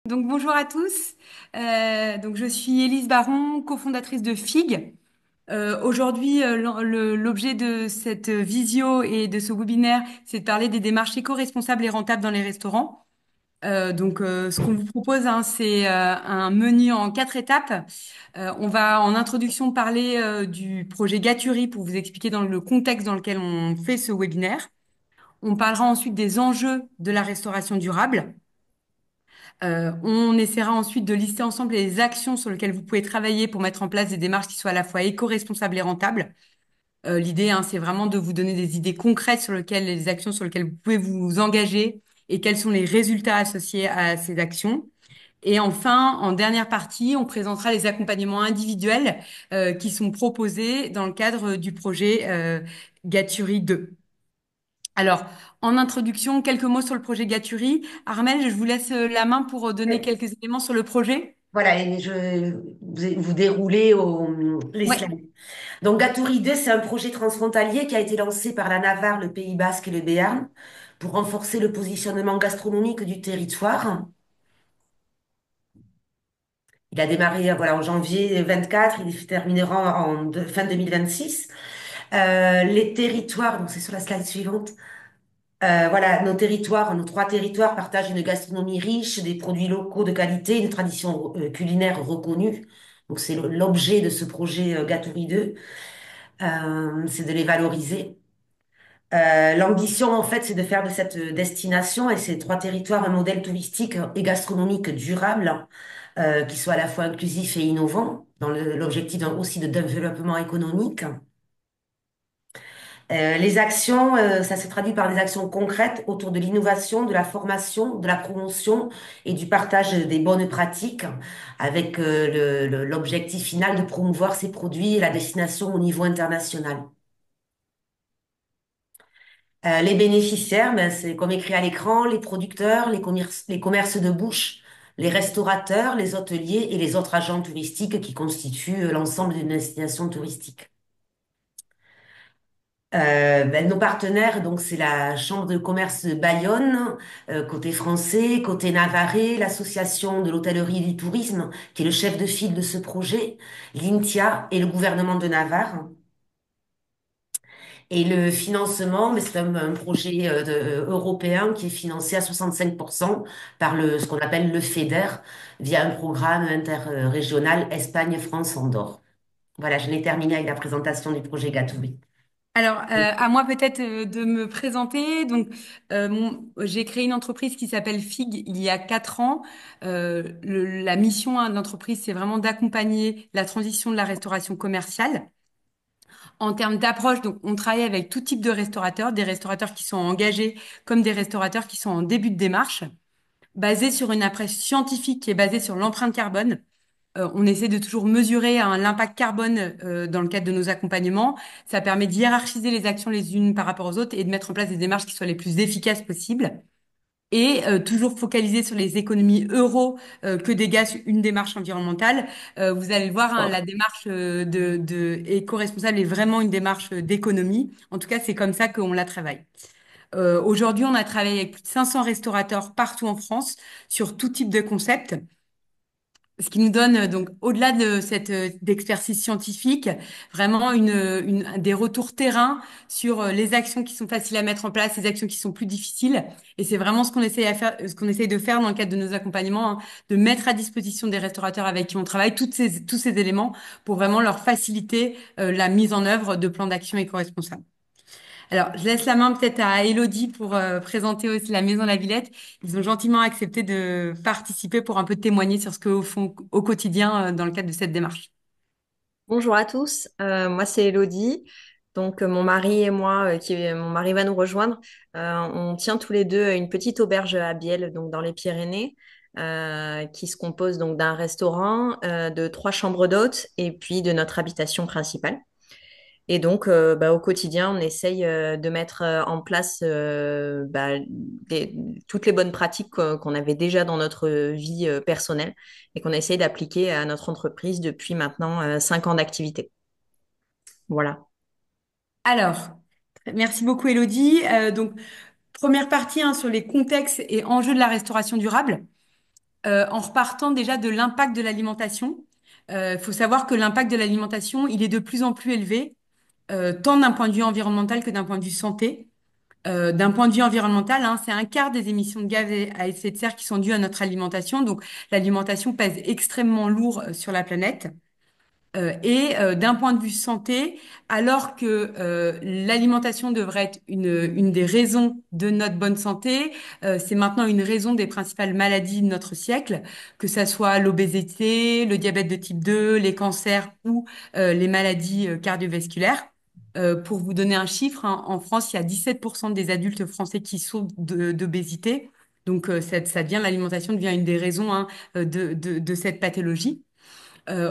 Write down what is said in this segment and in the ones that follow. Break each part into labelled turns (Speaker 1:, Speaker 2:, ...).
Speaker 1: Donc bonjour à tous. Donc je suis Élise Baron, cofondatrice de FIG. Aujourd'hui, l'objet de cette visio et de ce webinaire, c'est de parler des démarches éco-responsables et rentables dans les restaurants. Ce qu'on vous propose, hein, c'est un menu en 4 étapes. On va en introduction parler du projet Gaturi pour vous expliquer dans le contexte dans lequel on fait ce webinaire. On parlera ensuite des enjeux de la restauration durable. On essaiera ensuite de lister ensemble les actions sur lesquelles vous pouvez travailler pour mettre en place des démarches qui soient à la fois éco-responsables et rentables. L'idée, hein, c'est vraiment de vous donner des idées concrètes sur lesquelles, les actions sur lesquelles vous pouvez vous engager et quels sont les résultats associés à ces actions. Et enfin, en dernière partie, on présentera les accompagnements individuels qui sont proposés dans le cadre du projet Gaturi 2. Alors, en introduction, quelques mots sur le projet Gaturi. Armel, je vous laisse la main pour donner
Speaker 2: Oui.
Speaker 1: quelques éléments sur le projet.
Speaker 2: Voilà, et vous déroulez les
Speaker 1: Oui.
Speaker 2: slides. Donc, Gatouride, c'est un projet transfrontalier qui a été lancé par la Navarre, le Pays Basque et le Béarn pour renforcer le positionnement gastronomique du territoire. Il a démarré voilà, en janvier 24, il se terminera fin 2026. Les territoires, donc c'est sur la slide suivante. Voilà, nos 3 territoires partagent une gastronomie riche, des produits locaux de qualité, une tradition culinaire reconnue. Donc c'est l'objet de ce projet Gatouri 2, c'est de les valoriser. L'ambition en fait, c'est de faire de cette destination et ces 3 territoires un modèle touristique et gastronomique durable, qui soit à la fois inclusif et innovant, dans l'objectif aussi de développement économique. Les actions, ça se traduit par des actions concrètes autour de l'innovation, de la formation, de la promotion et du partage des bonnes pratiques, avec l'objectif final de promouvoir ces produits et la destination au niveau international. Les bénéficiaires, ben, c'est comme écrit à l'écran, les producteurs, les commerces de bouche, les restaurateurs, les hôteliers et les autres agents touristiques qui constituent l'ensemble d'une destination touristique. Ben, nos partenaires, donc c'est la Chambre de commerce de Bayonne, côté français, côté navarrais, l'Association de l'hôtellerie et du tourisme, qui est le chef de file de ce projet, l'INTIA et le gouvernement de Navarre. Et le financement, mais c'est un projet européen qui est financé à 65% par ce qu'on appelle le FEDER, via un programme interrégional Espagne-France-Andorre. Voilà, je l'ai terminé avec la présentation du projet Gatouri.
Speaker 1: Alors, à moi peut-être de me présenter. J'ai créé une entreprise qui s'appelle FIG il y a 4 ans. La mission, hein, de l'entreprise, c'est vraiment d'accompagner la transition de la restauration commerciale. En termes d'approche, donc, on travaille avec tout type de restaurateurs, des restaurateurs qui sont engagés comme des restaurateurs qui sont en début de démarche, basés sur une approche scientifique qui est basée sur l'empreinte carbone. On essaie de toujours mesurer, hein, l'impact carbone dans le cadre de nos accompagnements. Ça permet de hiérarchiser les actions les unes par rapport aux autres et de mettre en place des démarches qui soient les plus efficaces possibles. Et toujours focaliser sur les économies euros que dégage une démarche environnementale. Vous allez le voir, hein, la démarche de éco-responsable est vraiment une démarche d'économie. En tout cas, c'est comme ça qu'on la travaille. Aujourd'hui, on a travaillé avec plus de 500 restaurateurs partout en France sur tout type de concept. Ce qui nous donne donc, au-delà de cette d'expertise scientifique, vraiment des retours terrain sur les actions qui sont faciles à mettre en place, les actions qui sont plus difficiles. Et c'est vraiment ce qu'on essaye à faire, ce qu'on essaye de faire dans le cadre de nos accompagnements, hein, de mettre à disposition des restaurateurs avec qui on travaille tous ces éléments pour vraiment leur faciliter la mise en œuvre de plans d'action éco-responsables. Alors, je laisse la main peut-être à Elodie pour présenter aussi la Maison La Villette. Ils ont gentiment accepté de participer pour un peu témoigner sur ce qu'eux font au quotidien dans le cadre de cette démarche.
Speaker 3: Bonjour à tous, moi c'est Elodie. Donc mon mari et moi, mon mari va nous rejoindre. On tient tous les deux une petite auberge à Biel, donc dans les Pyrénées, qui se compose donc d'un restaurant, de 3 chambres d'hôtes et puis de notre habitation principale. Et donc, au quotidien, on essaye de mettre en place toutes les bonnes pratiques qu'on avait déjà dans notre vie personnelle et qu'on essaye d'appliquer à notre entreprise depuis maintenant 5 ans d'activité. Voilà.
Speaker 1: Alors, merci beaucoup Elodie. Première partie, hein, sur les contextes et enjeux de la restauration durable. En repartant déjà de l'impact de l'alimentation. Il faut savoir que l'impact de l'alimentation, il est de plus en plus élevé, tant d'un point de vue environnemental que d'un point de vue santé. D'un point de vue environnemental, hein, c'est un quart des émissions de gaz à effet de serre qui sont dues à notre alimentation. Donc, l'alimentation pèse extrêmement lourd sur la planète. D'un point de vue santé, alors que l'alimentation devrait être une des raisons de notre bonne santé, c'est maintenant une raison des principales maladies de notre siècle, que ça soit l'obésité, le diabète de type 2, les cancers ou les maladies cardiovasculaires. Pour vous donner un chiffre, hein, en France, il y a 17% des adultes français qui souffrent d'obésité. Donc, ça devient, l'alimentation devient une des raisons, hein, de cette pathologie.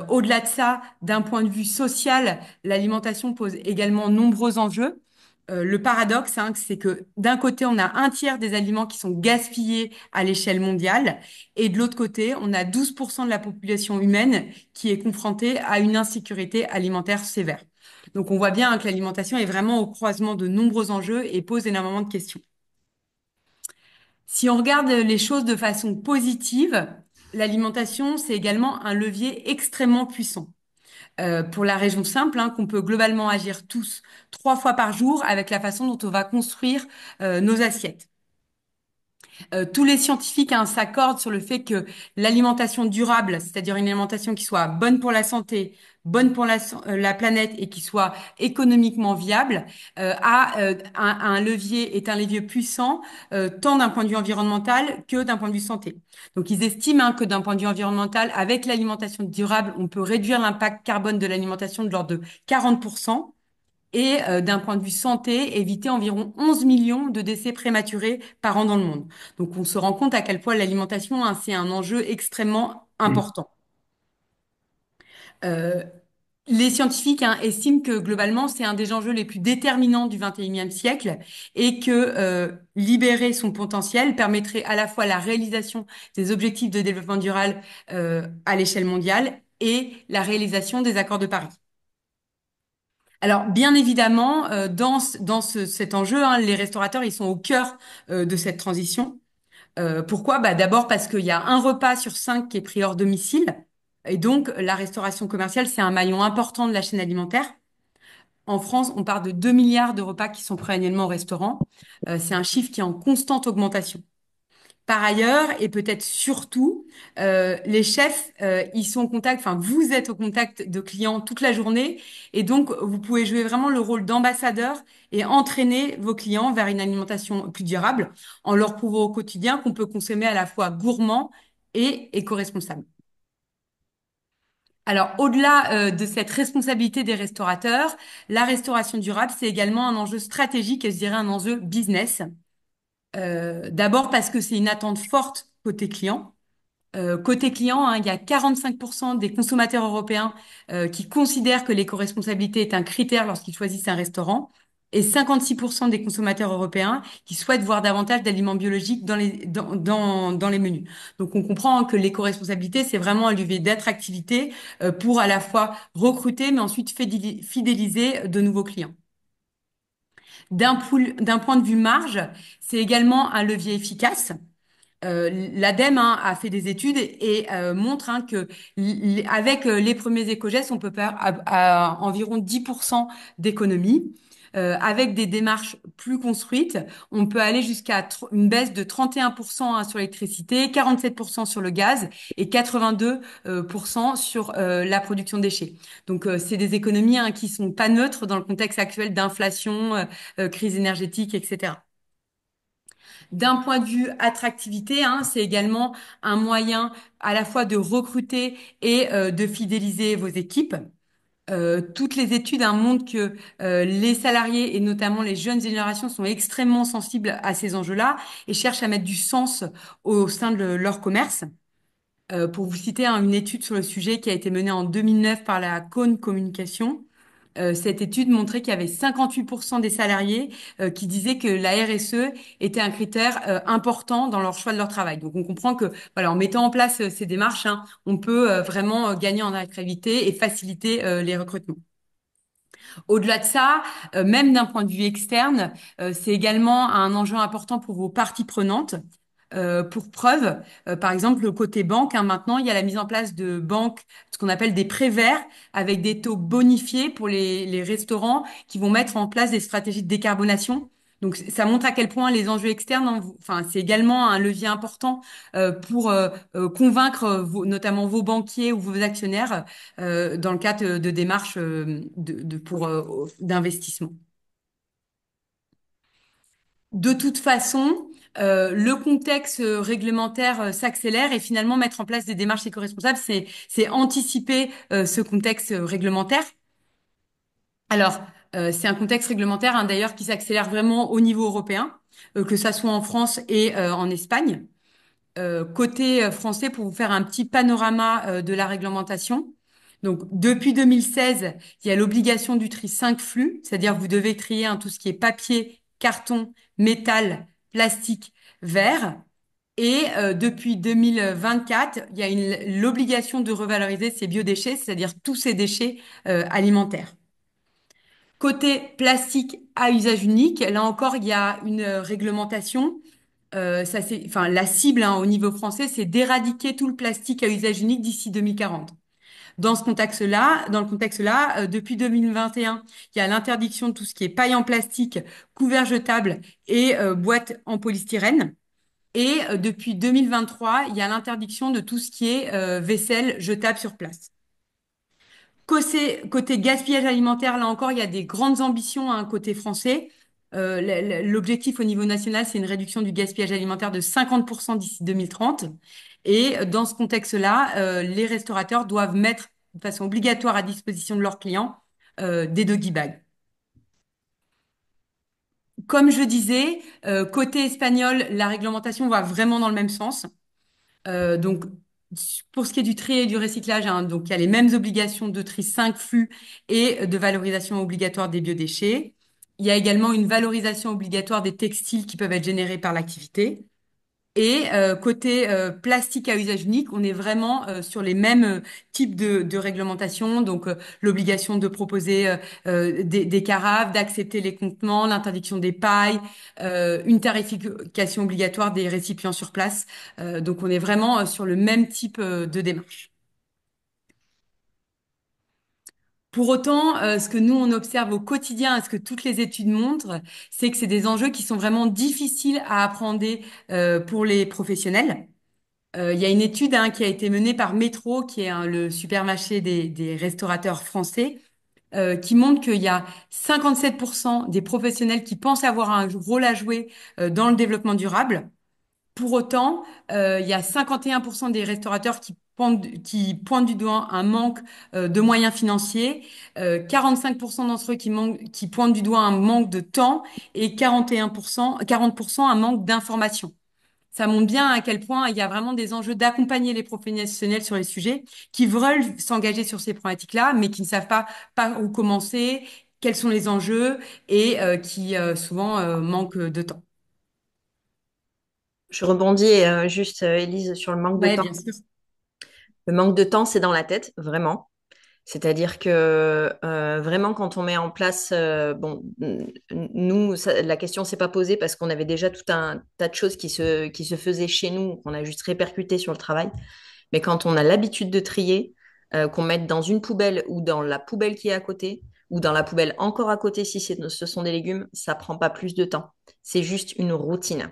Speaker 1: Au-delà de ça, d'un point de vue social, l'alimentation pose également nombreux enjeux. Le paradoxe, hein, c'est que d'un côté, on a un tiers des aliments qui sont gaspillés à l'échelle mondiale, et de l'autre côté, on a 12% de la population humaine qui est confrontée à une insécurité alimentaire sévère. Donc on voit bien, hein, que l'alimentation est vraiment au croisement de nombreux enjeux et pose énormément de questions. Si on regarde les choses de façon positive, l'alimentation, c'est également un levier extrêmement puissant. Pour la raison simple, hein, qu'on peut globalement agir tous 3 fois par jour avec la façon dont on va construire nos assiettes. Tous les scientifiques, hein, s'accordent sur le fait que l'alimentation durable, c'est-à-dire une alimentation qui soit bonne pour la santé, bonne pour la planète et qui soit économiquement viable, un levier, est un levier puissant, tant d'un point de vue environnemental que d'un point de vue santé. Donc, ils estiment, hein, que d'un point de vue environnemental, avec l'alimentation durable, on peut réduire l'impact carbone de l'alimentation de l'ordre de 40%. D'un point de vue santé, éviter environ 11 millions de décès prématurés par an dans le monde. Donc on se rend compte à quel point l'alimentation, hein, c'est un enjeu extrêmement
Speaker 2: Mm.
Speaker 1: important. Euh, les scientifiques, hein, estiment que globalement, c'est un des enjeux les plus déterminants du 21e siècle et que libérer son potentiel permettrait à la fois la réalisation des objectifs de développement durable à l'échelle mondiale et la réalisation des accords de Paris. Alors, bien évidemment, cet enjeu, hein, les restaurateurs, ils sont au cœur de cette transition. Pourquoi? Bah, d'abord parce qu'il y a un repas sur 5 qui est pris hors domicile. Et donc, la restauration commerciale, c'est un maillon important de la chaîne alimentaire. En France, on parle de 2 milliards de repas qui sont pris annuellement au restaurant. C'est un chiffre qui est en constante augmentation. Par ailleurs, et peut-être surtout, les chefs, ils sont au contact, enfin, vous êtes au contact de clients toute la journée, et donc vous pouvez jouer vraiment le rôle d'ambassadeur et entraîner vos clients vers une alimentation plus durable, en leur prouvant au quotidien qu'on peut consommer à la fois gourmand et éco-responsable. Alors, au-delà de cette responsabilité des restaurateurs, la restauration durable, c'est également un enjeu stratégique et je dirais un enjeu business. D'abord parce que c'est une attente forte côté client. Côté client, hein, il y a 45% des consommateurs européens qui considèrent que l'éco-responsabilité est un critère lorsqu'ils choisissent un restaurant, et 56% des consommateurs européens qui souhaitent voir davantage d'aliments biologiques dans les menus. Donc on comprend, hein, que l'éco-responsabilité, c'est vraiment un levier d'attractivité pour à la fois recruter, mais ensuite fidéliser de nouveaux clients. D'un point de vue marge, c'est également un levier efficace. L'ADEME, hein, a fait des études et montre, hein, que avec les premiers éco-gestes, on peut faire environ 10% d'économie. Avec des démarches plus construites, on peut aller jusqu'à une baisse de 31%, hein, sur l'électricité, 47% sur le gaz et 82% sur la production de déchets. Donc, c'est des économies, hein, qui sont pas neutres dans le contexte actuel d'inflation, crise énergétique, etc. D'un point de vue attractivité, hein, c'est également un moyen à la fois de recruter et de fidéliser vos équipes. Toutes les études, hein, montrent que les salariés et notamment les jeunes générations sont extrêmement sensibles à ces enjeux-là et cherchent à mettre du sens au sein de leur commerce. Pour vous citer, hein, une étude sur le sujet qui a été menée en 2009 par la Cône Communication, cette étude montrait qu'il y avait 58% des salariés qui disaient que la RSE était un critère important dans leur choix de leur travail. Donc on comprend que, voilà, en mettant en place ces démarches, hein, on peut vraiment gagner en attractivité et faciliter les recrutements. Au-delà de ça, même d'un point de vue externe, c'est également un enjeu important pour vos parties prenantes. Pour preuve, par exemple, le côté banque, hein, maintenant, il y a la mise en place de banques, ce qu'on appelle des prêts verts, avec des taux bonifiés pour les restaurants qui vont mettre en place des stratégies de décarbonation. Donc, ça montre à quel point les enjeux externes, hein, enfin, c'est également un levier important pour convaincre notamment vos banquiers ou vos actionnaires dans le cadre de démarches d'investissement. De toute façon, le contexte réglementaire s'accélère et finalement mettre en place des démarches éco-responsables, c'est anticiper ce contexte réglementaire. Alors, c'est un contexte réglementaire hein, d'ailleurs qui s'accélère vraiment au niveau européen, que ça soit en France et en Espagne. Côté français, pour vous faire un petit panorama de la réglementation. Donc, depuis 2016, il y a l'obligation du tri 5 flux, c'est-à-dire que vous devez trier hein, tout ce qui est papier, carton, métal, plastique, verre. Et depuis 2024, il y a l'obligation de revaloriser ces biodéchets, c'est-à-dire tous ces déchets alimentaires. Côté plastique à usage unique, là encore, il y a une réglementation enfin, la cible hein, au niveau français, c'est d'éradiquer tout le plastique à usage unique d'ici 2040. Dans le contexte-là, depuis 2021, il y a l'interdiction de tout ce qui est paille en plastique, couverts jetables et boîtes en polystyrène. Et depuis 2023, il y a l'interdiction de tout ce qui est vaisselle jetable sur place. Côté gaspillage alimentaire, là encore, il y a des grandes ambitions hein, côté français. L'objectif au niveau national, c'est une réduction du gaspillage alimentaire de 50% d'ici 2030. Et dans ce contexte-là, les restaurateurs doivent mettre de façon obligatoire à disposition de leurs clients des doggy bags. Comme je disais, côté espagnol, la réglementation va vraiment dans le même sens. Donc, pour ce qui est du tri et du recyclage, hein, donc il y a les mêmes obligations de tri 5 flux et de valorisation obligatoire des biodéchets. Il y a également une valorisation obligatoire des textiles qui peuvent être générés par l'activité. Et côté plastique à usage unique, on est vraiment sur les mêmes types de réglementations, donc l'obligation de proposer des carafes, d'accepter les contenants, l'interdiction des pailles, une tarification obligatoire des récipients sur place. Donc on est vraiment sur le même type de démarche. Pour autant, ce que nous, on observe au quotidien et ce que toutes les études montrent, c'est que c'est des enjeux qui sont vraiment difficiles à appréhender pour les professionnels. Il y a une étude hein, qui a été menée par Metro, qui est hein, le supermarché des restaurateurs français, qui montre qu'il y a 57% des professionnels qui pensent avoir un rôle à jouer dans le développement durable. Pour autant, il y a 51% des restaurateurs qui pointent du doigt un manque de moyens financiers, 45% d'entre eux qui pointent du doigt un manque de temps et 40% un manque d'information. Ça montre bien à quel point il y a vraiment des enjeux d'accompagner les professionnels sur les sujets qui veulent s'engager sur ces problématiques-là, mais qui ne savent pas par où commencer, quels sont les enjeux et qui souvent manquent de temps.
Speaker 3: Je rebondis juste, Élise, sur le manque de
Speaker 1: Ouais,
Speaker 3: temps.
Speaker 1: bien sûr.
Speaker 3: Le manque de temps, c'est dans la tête, vraiment. C'est-à-dire que vraiment, quand on met en place, bon, nous, la question s'est pas posée parce qu'on avait déjà tout un tas de choses qui se faisaient chez nous, qu'on a juste répercuté sur le travail. Mais quand on a l'habitude de trier, qu'on mette dans une poubelle ou dans la poubelle qui est à côté, ou dans la poubelle encore à côté si ce sont des légumes, ça prend pas plus de temps. C'est juste une routine.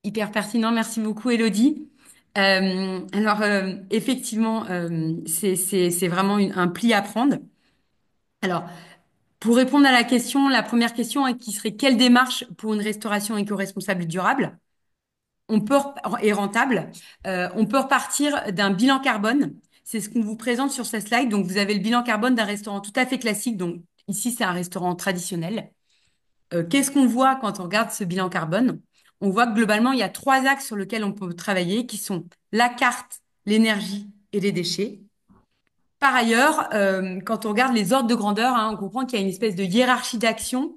Speaker 1: Hyper pertinent. Merci beaucoup, Elodie. Effectivement, c'est vraiment un pli à prendre. Alors, pour répondre à la question, la première question qui serait quelle démarche pour une restauration éco-responsable et durable? On peut et rentable. On peut repartir d'un bilan carbone. C'est ce qu'on vous présente sur ce slide. Donc, vous avez le bilan carbone d'un restaurant tout à fait classique. Donc, ici, c'est un restaurant traditionnel. Qu'est-ce qu'on voit quand on regarde ce bilan carbone? On voit que globalement, il y a trois axes sur lesquels on peut travailler, qui sont la carte, l'énergie et les déchets. Par ailleurs, quand on regarde les ordres de grandeur, hein, on comprend qu'il y a une espèce de hiérarchie d'action,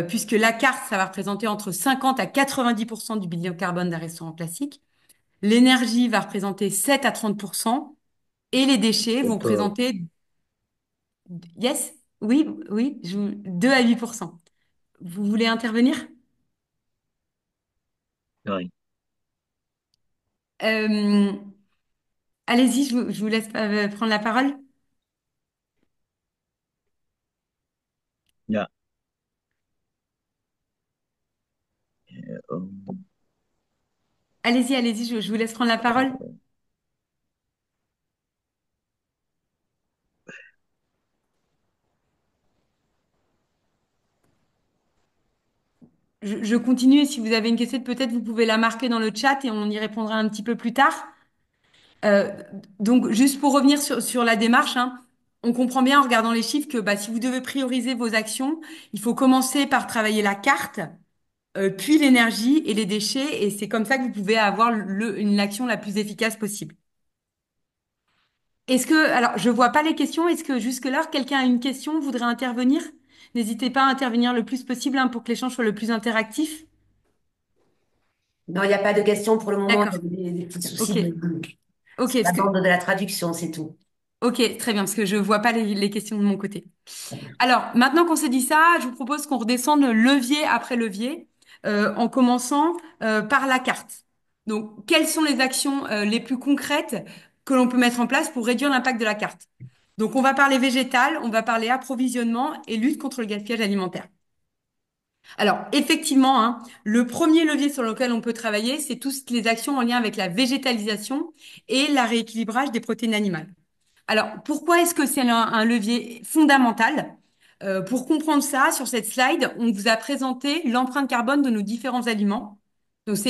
Speaker 1: puisque la carte, ça va représenter entre 50 à 90% du bilan carbone d'un restaurant classique. L'énergie va représenter 7 à 30% et les déchets vont
Speaker 4: D'accord.
Speaker 1: représenter, yes, oui, oui, 2 à 8%. Vous voulez intervenir?
Speaker 4: Oui.
Speaker 1: Euh, allez-y, je vous laisse prendre la parole.
Speaker 4: Ja. Euh,
Speaker 1: Allez-y, allez-y, je vous laisse prendre la parole. Je continue et si vous avez une question, peut-être vous pouvez la marquer dans le chat et on y répondra un petit peu plus tard. Euh, donc, juste pour revenir sur la démarche, hein, on comprend bien en regardant les chiffres que bah, si vous devez prioriser vos actions, il faut commencer par travailler la carte, puis l'énergie et les déchets, et c'est comme ça que vous pouvez avoir une action la plus efficace possible. Alors, je vois pas les questions, est-ce que jusque-là, quelqu'un a une question, voudrait intervenir? N'hésitez pas à intervenir le plus possible hein, pour que l'échange soit le plus interactif.
Speaker 2: Non, il n'y a pas de questions pour le moment. Il y
Speaker 1: D'accord,
Speaker 2: a des petits soucis
Speaker 1: ok, ok,
Speaker 2: sur la bande de la traduction, c'est tout.
Speaker 1: ok, très bien, parce que je vois pas les questions de mon côté. Alors, maintenant qu'on s'est dit ça, je vous propose qu'on redescende levier après levier, en commençant par la carte. Donc, quelles sont les actions les plus concrètes que l'on peut mettre en place pour réduire l'impact de la carte? Donc, on va parler végétal, on va parler approvisionnement et lutte contre le gaspillage alimentaire. Alors, effectivement, hein, le premier levier sur lequel on peut travailler, c'est toutes les actions en lien avec la végétalisation et la rééquilibrage des protéines animales. Alors, pourquoi est-ce que c'est un levier fondamental? Pour comprendre ça, sur cette slide, on vous a présenté l'empreinte carbone de nos différents aliments. Donc, c'est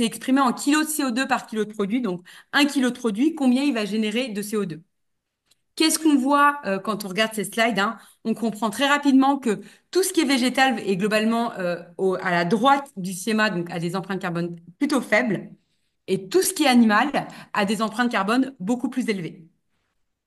Speaker 1: exprimé en kilos de CO2 par kilo de produit. Donc, un kilo de produit, combien il va générer de CO2? Qu'est-ce qu'on voit quand on regarde ces slides, hein? On comprend très rapidement que tout ce qui est végétal est globalement à la droite du schéma, donc a des empreintes carbone plutôt faibles, et tout ce qui est animal a des empreintes carbone beaucoup plus élevées.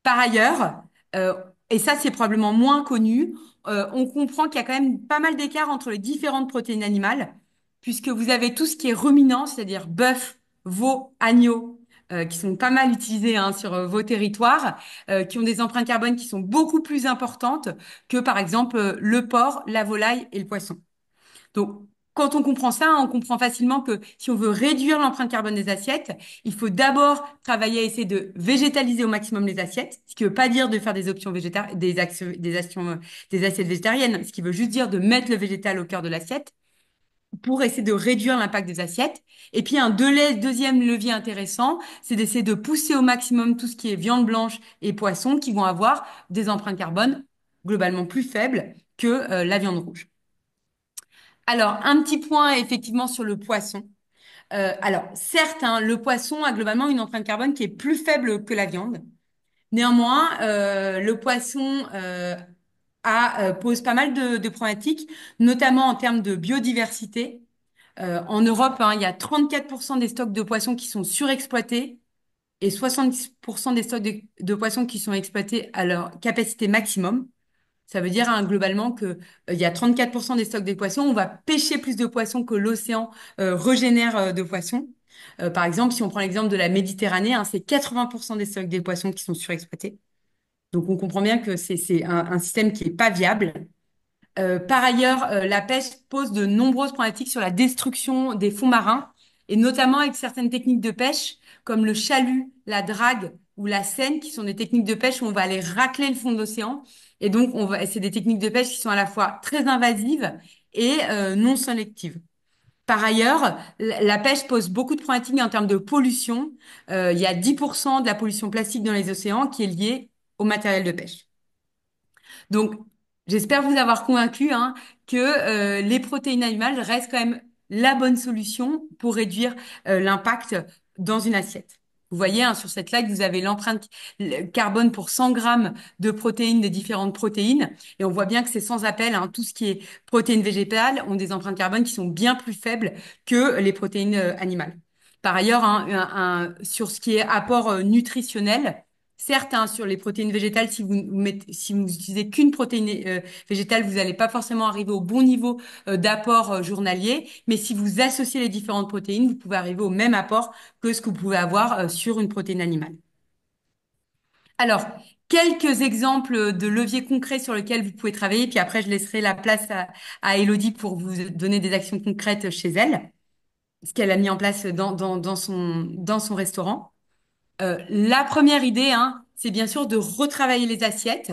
Speaker 1: Par ailleurs, euh, et ça c'est probablement moins connu, on comprend qu'il y a quand même pas mal d'écart entre les différentes protéines animales, puisque vous avez tout ce qui est ruminant, c'est-à-dire bœuf, veau, agneau, qui sont pas mal utilisés hein, sur vos territoires, qui ont des empreintes carbone qui sont beaucoup plus importantes que par exemple le porc, la volaille et le poisson. Donc, quand on comprend ça, on comprend facilement que si on veut réduire l'empreinte carbone des assiettes, il faut d'abord travailler à essayer de végétaliser au maximum les assiettes, ce qui ne veut pas dire de faire des options végétariennes, des assiettes végétariennes, ce qui veut juste dire de mettre le végétal au cœur de l'assiette pour essayer de réduire l'impact des assiettes. Et puis, deuxième levier intéressant, c'est d'essayer de pousser au maximum tout ce qui est viande blanche et poisson qui vont avoir des empreintes carbone globalement plus faibles que la viande rouge. Alors, un petit point effectivement sur le poisson. Alors, certes, hein, le poisson a globalement une empreinte carbone qui est plus faible que la viande. Néanmoins, le poisson pose pas mal de problématiques, notamment en termes de biodiversité. En Europe, hein, il y a 34% des stocks de poissons qui sont surexploités et 70% des stocks de poissons qui sont exploités à leur capacité maximum. Ça veut dire hein, globalement que il y a 34% des stocks des poissons. On va pêcher plus de poissons que l'océan régénère de poissons. Par exemple, si on prend l'exemple de la Méditerranée, hein, c'est 80% des stocks des poissons qui sont surexploités. Donc on comprend bien que c'est un système qui est pas viable. Par ailleurs, la pêche pose de nombreuses problématiques sur la destruction des fonds marins, et notamment avec certaines techniques de pêche, comme le chalut, la drague ou la seine, qui sont des techniques de pêche où on va aller racler le fond de l'océan. Et donc, c'est des techniques de pêche qui sont à la fois très invasives et non sélectives. Par ailleurs, la pêche pose beaucoup de problématiques en termes de pollution. Il y a 10% de la pollution plastique dans les océans qui est liée au matériel de pêche. Donc, j'espère vous avoir convaincu hein, que les protéines animales restent quand même la bonne solution pour réduire l'impact dans une assiette. Vous voyez, hein, sur cette slide, vous avez l'empreinte carbone pour 100 grammes de protéines des différentes protéines. Et on voit bien que c'est sans appel. Hein, tout ce qui est protéines végétales ont des empreintes carbone qui sont bien plus faibles que les protéines animales. Par ailleurs, hein, sur ce qui est apport nutritionnel, certes, hein, sur les protéines végétales, si vous utilisez qu'une protéine végétale, vous n'allez pas forcément arriver au bon niveau d'apport journalier. Mais si vous associez les différentes protéines, vous pouvez arriver au même apport que ce que vous pouvez avoir sur une protéine animale. Alors, quelques exemples de leviers concrets sur lesquels vous pouvez travailler. Puis après, je laisserai la place à Élodie pour vous donner des actions concrètes chez elle. ce qu'elle a mis en place dans son restaurant. La première idée, hein, c'est bien sûr de retravailler les assiettes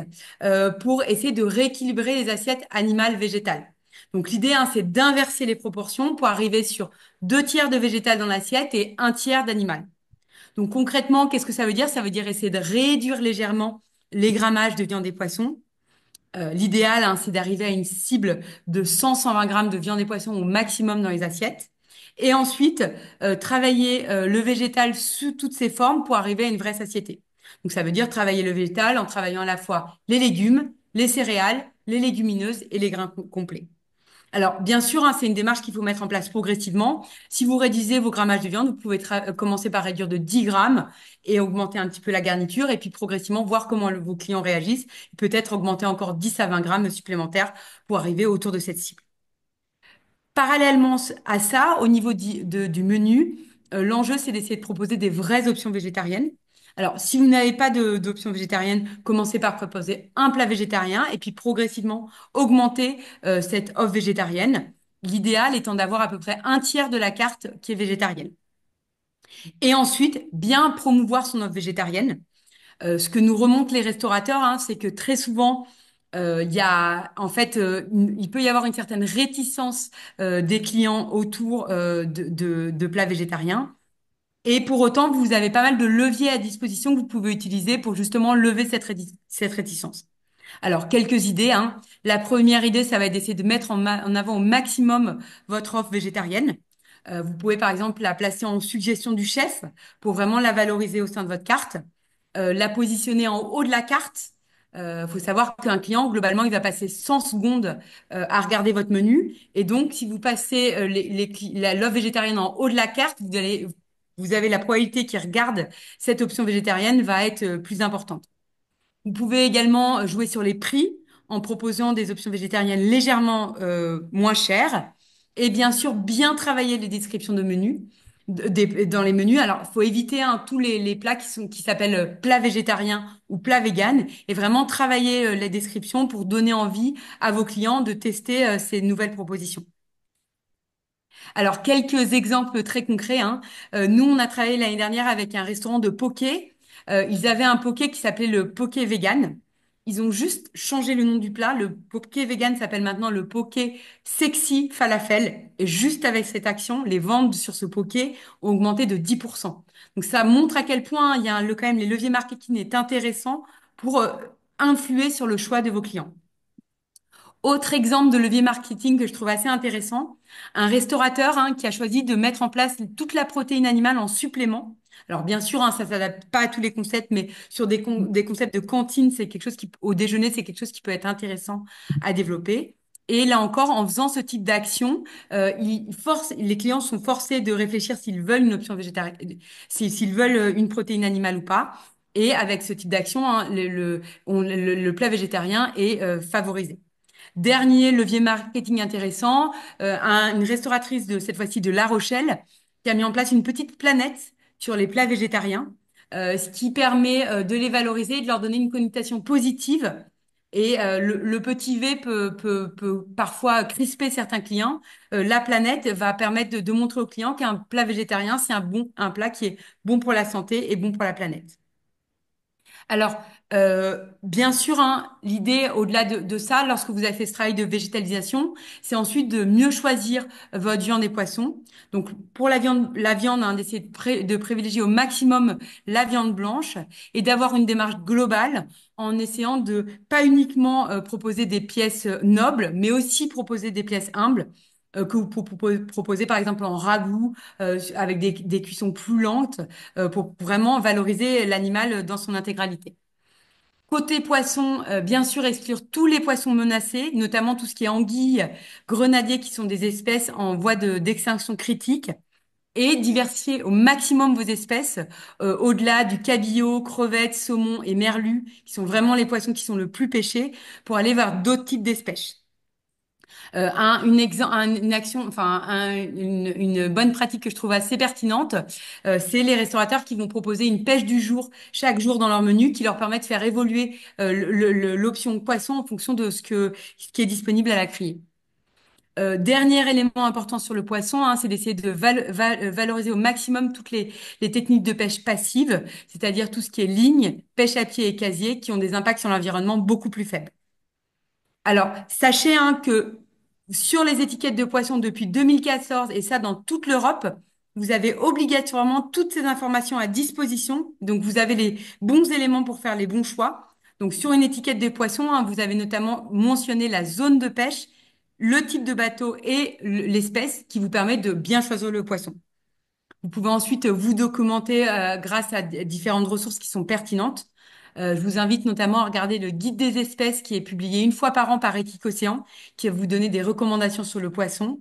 Speaker 1: pour essayer de rééquilibrer les assiettes animales végétales. Donc l'idée, hein, c'est d'inverser les proportions pour arriver sur 2 tiers de végétal dans l'assiette et 1 tiers d'animal. Donc concrètement, qu'est-ce que ça veut dire? Ça veut dire essayer de réduire légèrement les grammages de viande et poisson. L'idéal, hein, c'est d'arriver à une cible de 100-120 grammes de viande et poisson au maximum dans les assiettes. Et ensuite, travailler le végétal sous toutes ses formes pour arriver à une vraie satiété. Donc ça veut dire travailler le végétal en travaillant à la fois les légumes, les céréales, les légumineuses et les grains complets. Alors, bien sûr, hein, c'est une démarche qu'il faut mettre en place progressivement. Si vous réduisez vos grammages de viande, vous pouvez commencer par réduire de 10 grammes et augmenter un petit peu la garniture et puis progressivement voir comment vos clients réagissent. Peut-être augmenter encore 10 à 20 grammes supplémentaires pour arriver autour de cette cible. Parallèlement à ça, au niveau du menu, l'enjeu, c'est d'essayer de proposer des vraies options végétariennes. Alors, si vous n'avez pas d'options végétariennes, commencez par proposer un plat végétarien et puis progressivement augmenter cette offre végétarienne. L'idéal étant d'avoir à peu près 1 tiers de la carte qui est végétarienne. Et ensuite, bien promouvoir son offre végétarienne. Ce que nous remontent les restaurateurs, hein, c'est que très souvent, il y a, en fait, il peut y avoir une certaine réticence des clients autour de plats végétariens. Et pour autant, vous avez pas mal de leviers à disposition que vous pouvez utiliser pour justement lever cette réticence. Alors, quelques idées, hein. La première idée, ça va être d'essayer de mettre en avant au maximum votre offre végétarienne. Vous pouvez, par exemple, la placer en suggestion du chef pour vraiment la valoriser au sein de votre carte. La positionner en haut de la carte. Faut savoir qu'un client, globalement, il va passer 100 secondes à regarder votre menu. Et donc, si vous passez l'offre végétarienne en haut de la carte, vous avez la probabilité qu'il regarde cette option végétarienne va être plus importante. Vous pouvez également jouer sur les prix en proposant des options végétariennes légèrement moins chères. Et bien sûr, bien travailler les descriptions de menus dans les menus. Alors, il faut éviter hein, tous les plats qui s'appellent plats végétariens ou plats véganes et vraiment travailler les descriptions pour donner envie à vos clients de tester ces nouvelles propositions. Alors, quelques exemples très concrets, hein. Nous, on a travaillé l'année dernière avec un restaurant de poké. Ils avaient un poké qui s'appelait le poké vegan. Ils ont juste changé le nom du plat. Le poké vegan s'appelle maintenant le poké sexy falafel. Et juste avec cette action, les ventes sur ce poké ont augmenté de 10%. Donc, ça montre à quel point il y a quand même les leviers marketing est intéressant pour influer sur le choix de vos clients. Autre exemple de levier marketing que je trouve assez intéressant, un restaurateur hein, qui a choisi de mettre en place toute la protéine animale en supplément. Alors bien sûr, hein, ça s'adapte pas à tous les concepts, mais sur des concepts de cantine, c'est quelque chose qui, au déjeuner, c'est quelque chose qui peut être intéressant à développer. Et là encore, en faisant ce type d'action, les clients sont forcés de réfléchir s'ils veulent une option végétarienne, s'ils veulent une protéine animale ou pas. Et avec ce type d'action, hein, le plat végétarien est favorisé. Dernier levier marketing intéressant, une restauratrice de cette fois-ci de La Rochelle qui a mis en place une petite planète sur les plats végétariens, ce qui permet de les valoriser et de leur donner une connotation positive. Et le petit V peut parfois crisper certains clients. La planète va permettre de montrer aux clients qu'un plat végétarien, c'est un plat qui est bon pour la santé et bon pour la planète. Alors, bien sûr, hein, l'idée au-delà de ça, lorsque vous avez fait ce travail de végétalisation, c'est ensuite de mieux choisir votre viande et poisson. Donc, pour la viande, hein, d'essayer de privilégier au maximum la viande blanche et d'avoir une démarche globale en essayant de pas uniquement proposer des pièces nobles, mais aussi proposer des pièces humbles. Que vous proposez par exemple en ragoût avec des cuissons plus lentes pour vraiment valoriser l'animal dans son intégralité. Côté poisson, bien sûr, exclure tous les poissons menacés, notamment tout ce qui est anguilles, grenadiers, qui sont des espèces en voie d'extinction critique, et diversifier au maximum vos espèces, au-delà du cabillaud, crevettes, saumon et merlu, qui sont vraiment les poissons qui sont le plus pêchés, pour aller vers d'autres types d'espèces. Une action, enfin une bonne pratique que je trouve assez pertinente, c'est les restaurateurs qui vont proposer une pêche du jour chaque jour dans leur menu, qui leur permet de faire évoluer l'option poisson en fonction de ce qui est disponible à la criée. Dernier élément important sur le poisson, hein, c'est d'essayer de valoriser au maximum toutes les techniques de pêche passive, c'est-à-dire tout ce qui est ligne, pêche à pied et casier, qui ont des impacts sur l'environnement beaucoup plus faibles. Alors, sachez hein, que sur les étiquettes de poissons depuis 2014, et ça dans toute l'Europe, vous avez obligatoirement toutes ces informations à disposition. Donc, vous avez les bons éléments pour faire les bons choix. Donc, sur une étiquette de poisson, hein, vous avez notamment mentionné la zone de pêche, le type de bateau et l'espèce qui vous permet de bien choisir le poisson. Vous pouvez ensuite vous documenter grâce à différentes ressources qui sont pertinentes. Je vous invite notamment à regarder le guide des espèces qui est publié une fois par an par Éthique Océan, qui va vous donner des recommandations sur le poisson,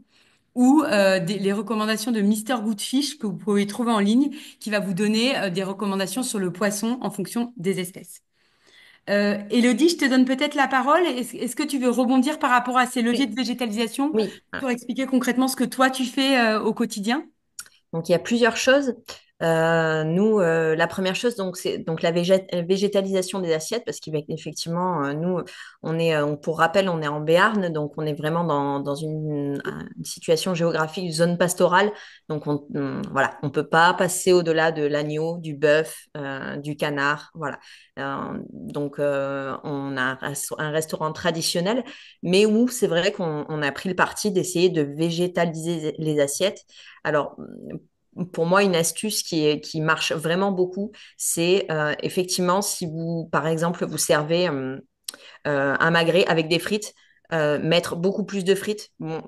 Speaker 1: ou les recommandations de Mister Goodfish que vous pouvez trouver en ligne, qui va vous donner des recommandations sur le poisson en fonction des espèces. Élodie, je te donne peut-être la parole. Est-ce que tu veux rebondir par rapport à ces leviers
Speaker 3: Oui,
Speaker 1: de végétalisation
Speaker 3: oui.
Speaker 1: pour expliquer concrètement ce que toi tu fais au quotidien?
Speaker 3: Donc, il y a plusieurs choses. Nous, la première chose, donc, c'est donc la végétalisation des assiettes, parce qu'effectivement, nous, pour rappel, on est en Béarn, donc on est vraiment dans une situation géographique, zone pastorale. Donc, voilà, on peut pas passer au-delà de l'agneau, du bœuf, du canard, voilà. On a un restaurant traditionnel, mais où c'est vrai qu'on a pris le parti d'essayer de végétaliser les assiettes. Alors, pour moi, une astuce qui marche vraiment beaucoup, c'est effectivement si vous, par exemple, vous servez un magret avec des frites, mettre beaucoup plus de frites. Bon,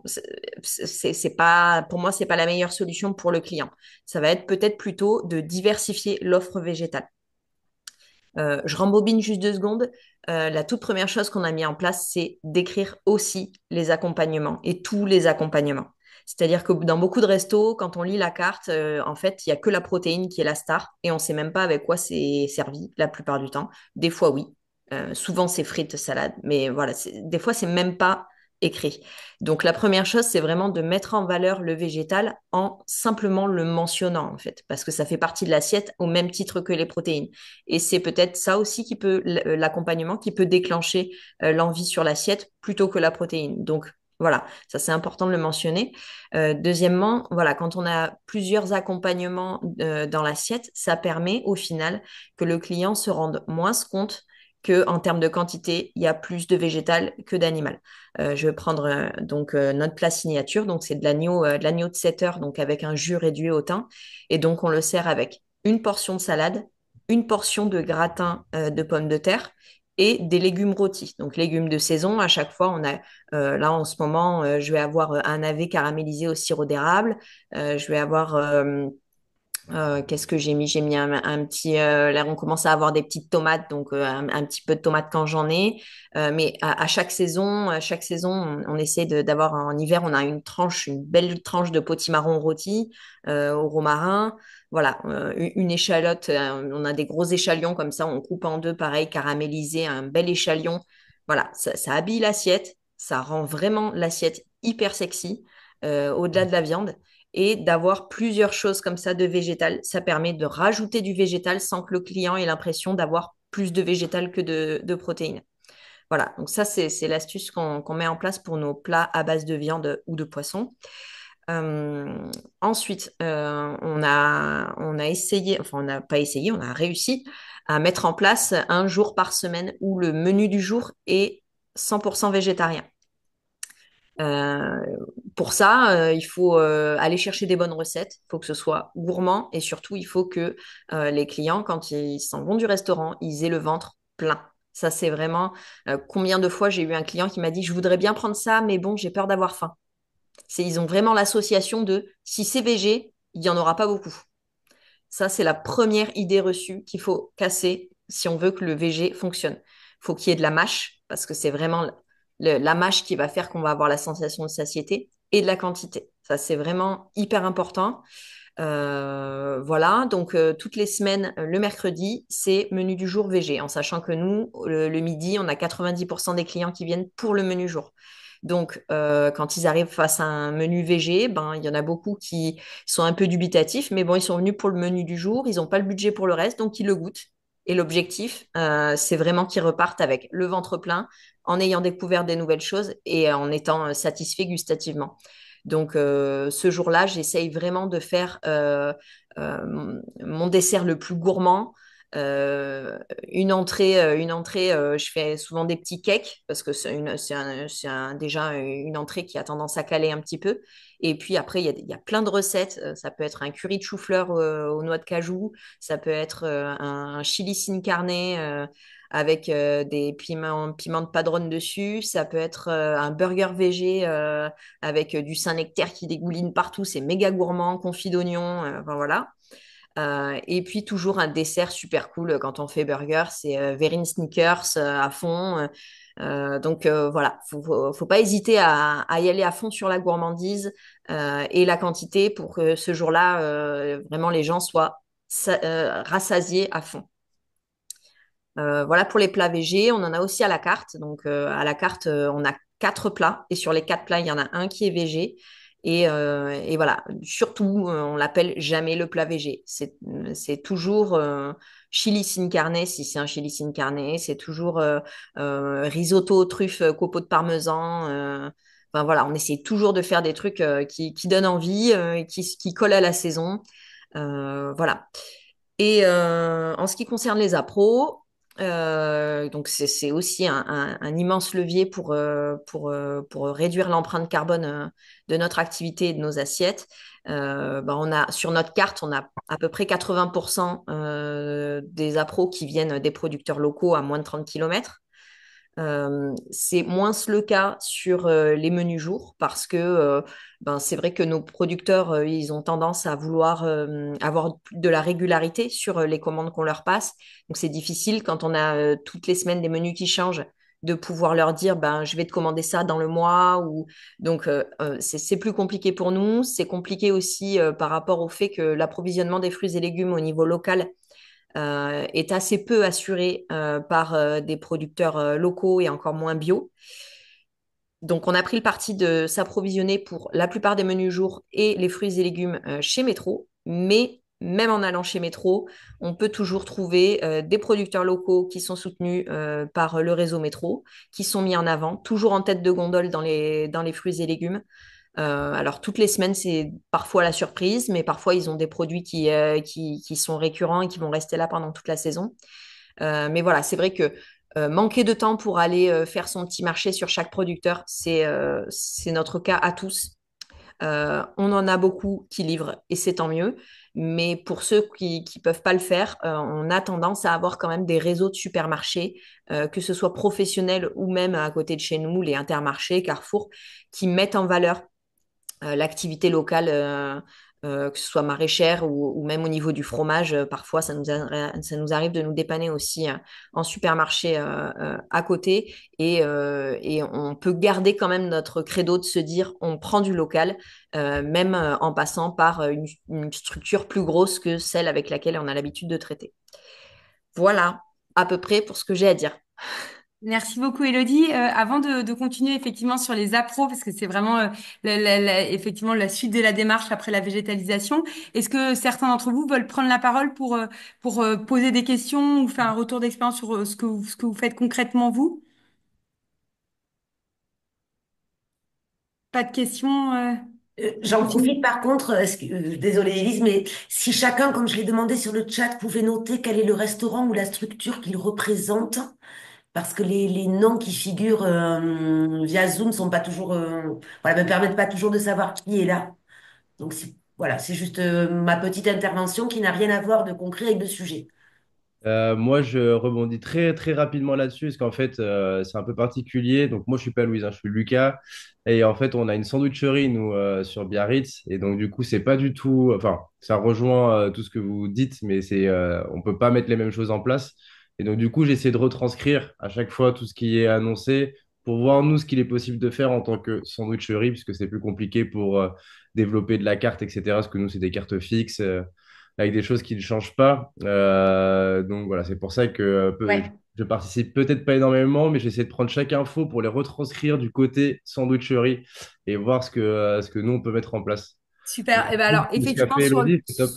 Speaker 3: c'est pas, pour moi, c'est pas la meilleure solution pour le client. Ça va être peut-être plutôt de diversifier l'offre végétale. Je rembobine juste 2 secondes. La toute première chose qu'on a mis en place, c'est d'écrire aussi les accompagnements et tous les accompagnements. C'est-à-dire que dans beaucoup de restos, quand on lit la carte, en fait, il y a que la protéine qui est la star et on sait même pas avec quoi c'est servi la plupart du temps. Des fois, oui. Souvent, c'est frites, salade. Mais voilà, des fois, c'est même pas écrit. Donc, la première chose, c'est vraiment de mettre en valeur le végétal en simplement le mentionnant, en fait, parce que ça fait partie de l'assiette au même titre que les protéines. Et c'est peut-être ça aussi qui peut, l'accompagnement qui peut déclencher l'envie sur l'assiette plutôt que la protéine. Donc, voilà, ça c'est important de le mentionner. Deuxièmement, voilà, quand on a plusieurs accompagnements dans l'assiette, ça permet au final que le client se rende moins compte que en termes de quantité, il y a plus de végétal que d'animal. Je vais prendre notre plat signature, donc c'est de l'agneau de 7 heures, donc avec un jus réduit au thym, et donc on le sert avec une portion de salade, une portion de gratin de pommes de terre et des légumes rôtis. Donc légumes de saison, à chaque fois, on a là en ce moment, je vais avoir un navet caramélisé au sirop d'érable, je vais avoir qu'est-ce que j'ai mis? J'ai mis un petit. Là, on commence à avoir des petites tomates, donc un petit peu de tomates quand j'en ai. Mais à chaque saison, on essaie d'avoir en hiver, on a une belle tranche de potimarron rôti au romarin. Voilà, une échalote. On a des gros échalions comme ça, on coupe en deux, pareil, caramélisé, un bel échalion. Voilà, ça habille l'assiette, ça rend vraiment l'assiette hyper sexy au-delà de la viande et d'avoir plusieurs choses comme ça de végétal. Ça permet de rajouter du végétal sans que le client ait l'impression d'avoir plus de végétal que de protéines. Voilà, donc ça, c'est l'astuce qu'on met en place pour nos plats à base de viande ou de poisson. Ensuite, on a essayé, enfin, on n'a pas essayé, on a réussi à mettre en place un jour par semaine où le menu du jour est 100% végétarien. Euh, pour ça, il faut aller chercher des bonnes recettes. Il faut que ce soit gourmand et surtout, il faut que les clients, quand ils s'en vont du restaurant, ils aient le ventre plein. Ça, c'est vraiment combien de fois j'ai eu un client qui m'a dit, je voudrais bien prendre ça, mais bon, j'ai peur d'avoir faim. Ils ont vraiment l'association de si c'est végé, il n'y en aura pas beaucoup. Ça, c'est la première idée reçue qu'il faut casser si on veut que le VG fonctionne. Il faut qu'il y ait de la mâche, parce que c'est vraiment la mâche qui va faire qu'on va avoir la sensation de satiété, et de la quantité. Ça, c'est vraiment hyper important. Voilà, donc toutes les semaines, le mercredi, c'est menu du jour VG, en sachant que nous, le midi, on a 90% des clients qui viennent pour le menu jour. Donc, quand ils arrivent face à un menu VG, ben, il y en a beaucoup qui sont un peu dubitatifs, mais bon, ils sont venus pour le menu du jour, ils n'ont pas le budget pour le reste, donc ils le goûtent. Et l'objectif, c'est vraiment qu'ils repartent avec le ventre plein, en ayant découvert des nouvelles choses et en étant satisfaits gustativement. Donc, ce jour-là, j'essaye vraiment de faire mon dessert le plus gourmand. Une entrée, je fais souvent des petits cakes parce que déjà une entrée qui a tendance à caler un petit peu. Et puis après, il y a plein de recettes. Ça peut être un curry de chou-fleur aux noix de cajou. Ça peut être un chili sin carne avec des piments de padron dessus. Ça peut être un burger végé avec du Saint-Nectaire qui dégouline partout. C'est méga gourmand, confit d'oignon. Enfin voilà. Et puis toujours un dessert super cool quand on fait burger, c'est Verrin Snickers à fond. Voilà, faut pas hésiter à y aller à fond sur la gourmandise et la quantité pour que ce jour-là, vraiment les gens soient rassasiés à fond. Voilà pour les plats végés. On en a aussi à la carte. Donc, à la carte, on a 4 plats. Et sur les 4 plats, il y en a un qui est végé. Et voilà. Surtout, on l'appelle jamais le plat végé. C'est toujours chili sin carne, si c'est un chili sin carne. C'est toujours risotto, truffe, copeaux de parmesan. Enfin, voilà, on essaie toujours de faire des trucs qui donnent envie, qui collent à la saison. Voilà. Et en ce qui concerne les appros, donc c'est aussi un immense levier pour réduire l'empreinte carbone de notre activité et de nos assiettes. Sur notre carte, on a à peu près 80% des appros qui viennent des producteurs locaux à moins de 30 kilomètres. C'est moins le cas sur les menus jours parce que c'est vrai que nos producteurs, ils ont tendance à vouloir avoir de la régularité sur les commandes qu'on leur passe. Donc c'est difficile quand on a toutes les semaines des menus qui changent de pouvoir leur dire je vais te commander ça dans le mois ou donc c'est plus compliqué pour nous. C'est compliqué aussi par rapport au fait que l'approvisionnement des fruits et légumes au niveau local est assez peu assuré par des producteurs locaux et encore moins bio. Donc, on a pris le parti de s'approvisionner pour la plupart des menus jours et les fruits et légumes chez Métro. Mais même en allant chez Métro, on peut toujours trouver des producteurs locaux qui sont soutenus par le réseau Métro, qui sont mis en avant, toujours en tête de gondole dans les fruits et légumes. Alors, toutes les semaines, c'est parfois la surprise, mais parfois, ils ont des produits qui sont récurrents et qui vont rester là pendant toute la saison. Mais voilà, c'est vrai que manquer de temps pour aller faire son petit marché sur chaque producteur, c'est notre cas à tous. On en a beaucoup qui livrent et c'est tant mieux. Mais pour ceux qui ne peuvent pas le faire, on a tendance à avoir quand même des réseaux de supermarchés, que ce soit professionnels ou même à côté de chez nous, les Intermarchés, Carrefour, qui mettent en valeur l'activité locale, que ce soit maraîchère ou même au niveau du fromage. Parfois, ça nous arrive de nous dépanner aussi en supermarché à côté. Et on peut garder quand même notre credo de se dire on prend du local, même en passant par une structure plus grosse que celle avec laquelle on a l'habitude de traiter. Voilà à peu près pour ce que j'ai à dire.
Speaker 1: Merci beaucoup, Elodie. Avant de continuer effectivement sur les appros, parce que c'est vraiment effectivement la suite de la démarche après la végétalisation, est-ce que certains d'entre vous veulent prendre la parole pour poser des questions ou faire un retour d'expérience sur ce que vous faites concrètement, vous? Pas de questions, on
Speaker 2: J'en profite
Speaker 1: continue?
Speaker 2: par contre, désolée Élise, mais si chacun, comme je l'ai demandé sur le chat, pouvait noter quel est le restaurant ou la structure qu'il représente, parce que les noms qui figurent via Zoom sont pas toujours, voilà, me permettent pas toujours de savoir qui est là. Donc voilà, c'est juste ma petite intervention qui n'a rien à voir de concret avec le sujet.
Speaker 5: Moi, je rebondis très très rapidement là-dessus, parce qu'en fait, c'est un peu particulier. Donc, moi, je suis pas Louise, hein, je suis Lucas. Et en fait, on a une sandwicherie, nous, sur Biarritz. Et donc, du coup, c'est pas du tout. Enfin, ça rejoint tout ce que vous dites, mais on peut pas mettre les mêmes choses en place. Et donc, du coup, j'essaie de retranscrire à chaque fois tout ce qui est annoncé pour voir, nous, ce qu'il est possible de faire en tant que sandwicherie, puisque c'est plus compliqué pour développer de la carte, etc. Parce que nous, c'est des cartes fixes. Avec des choses qui ne changent pas. Donc voilà, c'est pour ça que
Speaker 1: Ouais.
Speaker 5: je participe peut-être pas énormément, mais j'essaie de prendre chaque info pour les retranscrire du côté sandwicherie et voir ce que nous, on peut mettre en place.
Speaker 1: Super. Et ben alors,
Speaker 5: Ce qu'a
Speaker 1: effectivement,
Speaker 5: fait Elodie, c'est top.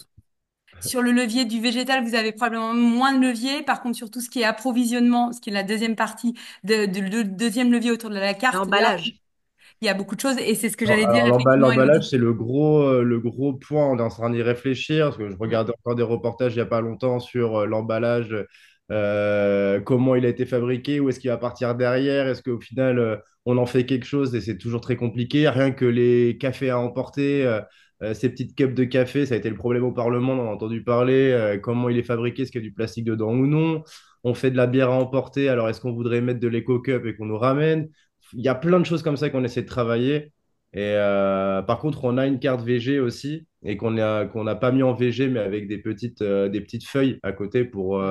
Speaker 1: Sur le levier du végétal, vous avez probablement moins de levier. Par contre, sur tout ce qui est approvisionnement, ce qui est la deuxième partie le deuxième levier autour de la carte, là,
Speaker 3: L'emballage.
Speaker 1: il y a beaucoup de choses. Et c'est ce que
Speaker 5: Non,
Speaker 1: j'allais dire,
Speaker 5: alors
Speaker 1: effectivement,
Speaker 5: l'emballage,
Speaker 1: Elodie.
Speaker 5: c'est le gros point. On est en train d'y réfléchir parce que je regardais encore des reportages il n'y a pas longtemps sur l'emballage, comment il a été fabriqué, où est-ce qu'il va partir derrière, est-ce qu'au final on en fait quelque chose et c'est toujours très compliqué. Rien que les cafés à emporter, ces petites cups de café, ça a été le problème au Parlement, on en a entendu parler. Comment il est fabriqué, est-ce qu'il y a du plastique dedans ou non? On fait de la bière à emporter, alors est-ce qu'on voudrait mettre de l'éco-cup et qu'on nous ramène? Il y a plein de choses comme ça qu'on essaie de travailler. Et par contre, on a une carte VG aussi et qu'on n'a pas mis en VG, mais avec des petites feuilles à côté pour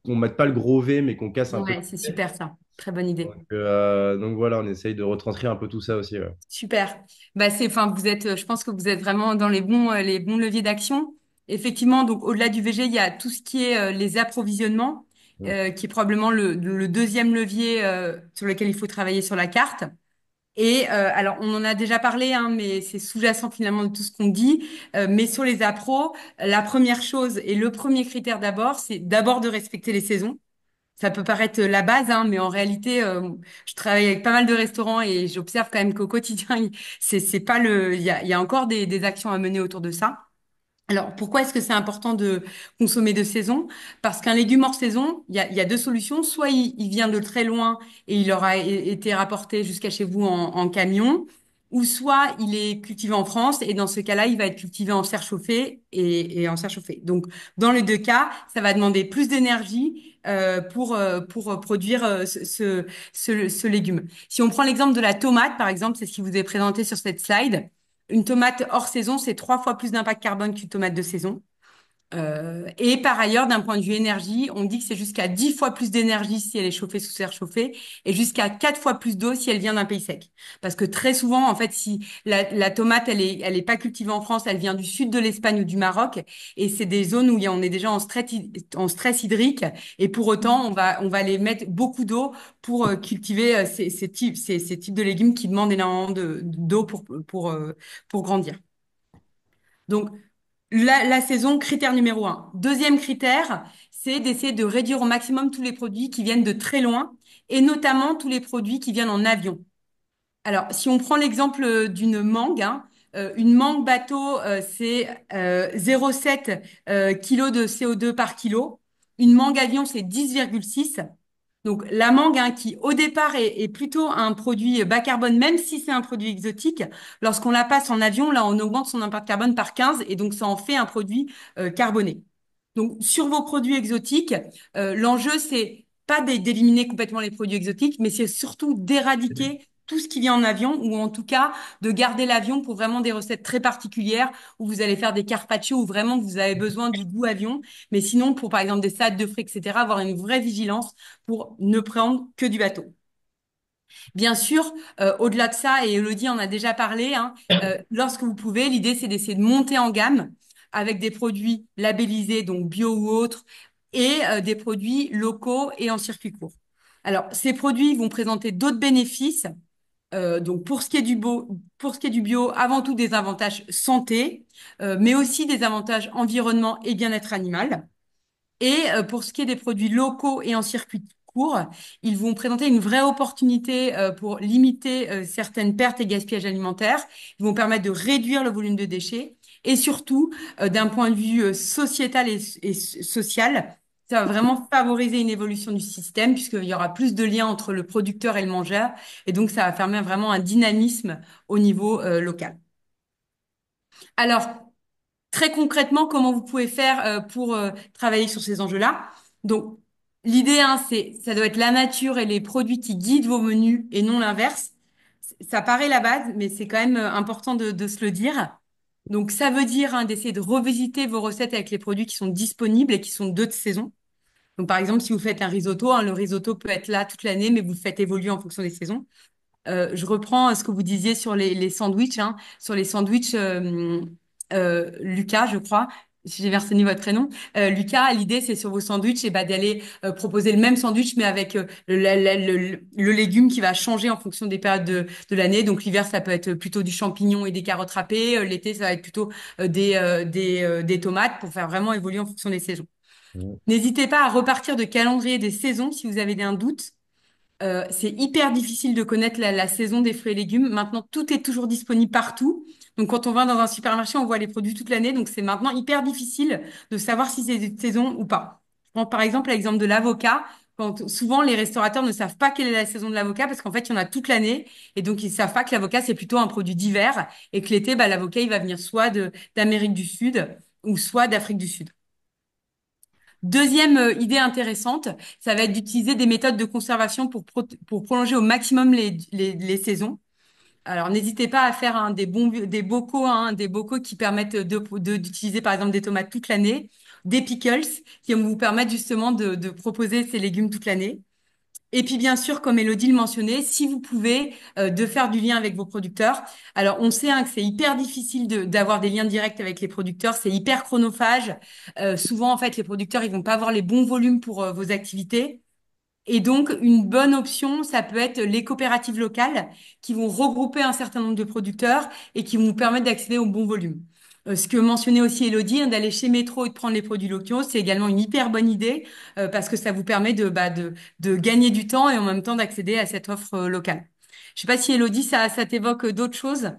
Speaker 5: qu'on ne mette pas le gros V, mais qu'on casse un peu.
Speaker 1: Ouais, c'est super ça. Très bonne idée.
Speaker 5: Donc voilà, on essaye de retranscrire un peu tout ça aussi. Ouais.
Speaker 1: Super. Bah enfin, je pense que vous êtes vraiment dans les bons leviers d'action. Effectivement, donc au-delà du VG, il y a tout ce qui est les approvisionnements,
Speaker 5: Mm.
Speaker 1: qui est probablement le deuxième levier sur lequel il faut travailler sur la carte. Et alors, on en a déjà parlé, hein, mais c'est sous-jacent finalement de tout ce qu'on dit. Mais sur les appros, la première chose et le premier critère d'abord, c'est d'abord de respecter les saisons. Ça peut paraître la base, hein, mais en réalité, je travaille avec pas mal de restaurants et j'observe quand même qu'au quotidien, c'est pas il y a encore des actions à mener autour de ça. Alors, pourquoi est-ce que c'est important de consommer de saison? Parce qu'un légume hors saison, il y a deux solutions. Soit il vient de très loin et il aura été rapporté jusqu'à chez vous en camion, ou soit il est cultivé en France et dans ce cas-là, il va être cultivé en serre chauffée et en serre chauffée. Donc, dans les deux cas, ça va demander plus d'énergie pour produire ce légume. Si on prend l'exemple de la tomate, par exemple, c'est ce qui vous est présenté sur cette slide. Une tomate hors saison, c'est 3 fois plus d'impact carbone qu'une tomate de saison. Et par ailleurs, d'un point de vue énergie, on dit que c'est jusqu'à 10 fois plus d'énergie si elle est chauffée sous serre chauffée et jusqu'à 4 fois plus d'eau si elle vient d'un pays sec. Parce que très souvent, en fait, si la tomate, elle est pas cultivée en France, elle vient du sud de l'Espagne ou du Maroc et c'est des zones où on est déjà en stress hydrique et pour autant, on va aller mettre beaucoup d'eau pour cultiver ces types de légumes qui demandent énormément d'eau pour grandir. Donc, la saison, critère numéro un. Deuxième critère, c'est d'essayer de réduire au maximum tous les produits qui viennent de très loin et notamment tous les produits qui viennent en avion. Alors, si on prend l'exemple d'une mangue, hein, une mangue bateau, c'est 0,7 kg de CO2 par kilo. Une mangue avion, c'est 10,6. Donc, la mangue, hein, qui au départ est plutôt un produit bas carbone, même si c'est un produit exotique, lorsqu'on la passe en avion, là, on augmente son impact carbone par 15 et donc ça en fait un produit carboné. Donc, sur vos produits exotiques, l'enjeu, c'est pas d'éliminer complètement les produits exotiques, mais c'est surtout d'éradiquer tout ce qui vient en avion ou en tout cas de garder l'avion pour vraiment des recettes très particulières où vous allez faire des carpaccio où vraiment vous avez besoin du goût avion. Mais sinon, pour par exemple des salades de fruits, etc., avoir une vraie vigilance pour ne prendre que du bateau. Bien sûr, au-delà de ça, et Elodie en a déjà parlé, hein, lorsque vous pouvez, l'idée c'est d'essayer de monter en gamme avec des produits labellisés, donc bio ou autres, et des produits locaux et en circuit court. Alors, ces produits vont présenter d'autres bénéfices. Donc, pour ce qui est du bio, avant tout des avantages santé, mais aussi des avantages environnement et bien-être animal. Et pour ce qui est des produits locaux et en circuit court, ils vont présenter une vraie opportunité pour limiter certaines pertes et gaspillages alimentaires. Ils vont permettre de réduire le volume de déchets et surtout, d'un point de vue sociétal et social, ça va vraiment favoriser une évolution du système puisqu'il y aura plus de liens entre le producteur et le mangeur et donc ça va permettre vraiment un dynamisme au niveau local. Alors, très concrètement, comment vous pouvez faire pour travailler sur ces enjeux-là? Donc, l'idée, hein, ça doit être la nature et les produits qui guident vos menus et non l'inverse. Ça paraît la base, mais c'est quand même important de se le dire. Donc, ça veut dire hein, d'essayer de revisiter vos recettes avec les produits qui sont disponibles et qui sont de saison. Donc, par exemple, si vous faites un risotto, hein, le risotto peut être là toute l'année, mais vous le faites évoluer en fonction des saisons. Je reprends ce que vous disiez sur les sandwichs, hein, sur les sandwichs Lucas, je crois. si j'ai bien retenu votre prénom, Lucas, l'idée c'est sur vos sandwichs et bah, d'aller proposer le même sandwich mais avec le légume qui va changer en fonction des périodes de l'année. Donc l'hiver ça peut être plutôt du champignon et des carottes râpées, l'été ça va être plutôt des tomates pour faire vraiment évoluer en fonction des saisons.
Speaker 5: Mm.
Speaker 1: N'hésitez pas à repartir de calendrier des saisons si vous avez un doute. C'est hyper difficile de connaître la saison des fruits et légumes. Maintenant, tout est toujours disponible partout. Donc, quand on va dans un supermarché, on voit les produits toute l'année. Donc, c'est maintenant hyper difficile de savoir si c'est de saison ou pas. Je prends par exemple l'exemple de l'avocat. Quand souvent les restaurateurs ne savent pas quelle est la saison de l'avocat parce qu'en fait, il y en a toute l'année. Et donc, ils savent pas que l'avocat, c'est plutôt un produit d'hiver et que l'été, bah, l'avocat, il va venir soit d'Amérique du Sud ou soit d'Afrique du Sud. Deuxième idée intéressante, ça va être d'utiliser des méthodes de conservation pour prolonger au maximum les saisons. Alors, n'hésitez pas à faire des bocaux qui permettent d'utiliser par exemple des tomates toute l'année, des pickles qui vont vous permettre justement de proposer ces légumes toute l'année. Et puis bien sûr, comme Elodie le mentionnait, si vous pouvez, de faire du lien avec vos producteurs. Alors on sait que c'est hyper difficile d'avoir des liens directs avec les producteurs, c'est hyper chronophage. Souvent en fait, les producteurs ils vont pas avoir les bons volumes pour vos activités. Et donc, une bonne option, ça peut être les coopératives locales qui vont regrouper un certain nombre de producteurs et qui vont vous permettre d'accéder au bon volume. Ce que mentionnait aussi Elodie, d'aller chez Métro et de prendre les produits locaux, c'est également une hyper bonne idée parce que ça vous permet de gagner du temps et en même temps d'accéder à cette offre locale. Je sais pas si Elodie, ça t'évoque d'autres choses?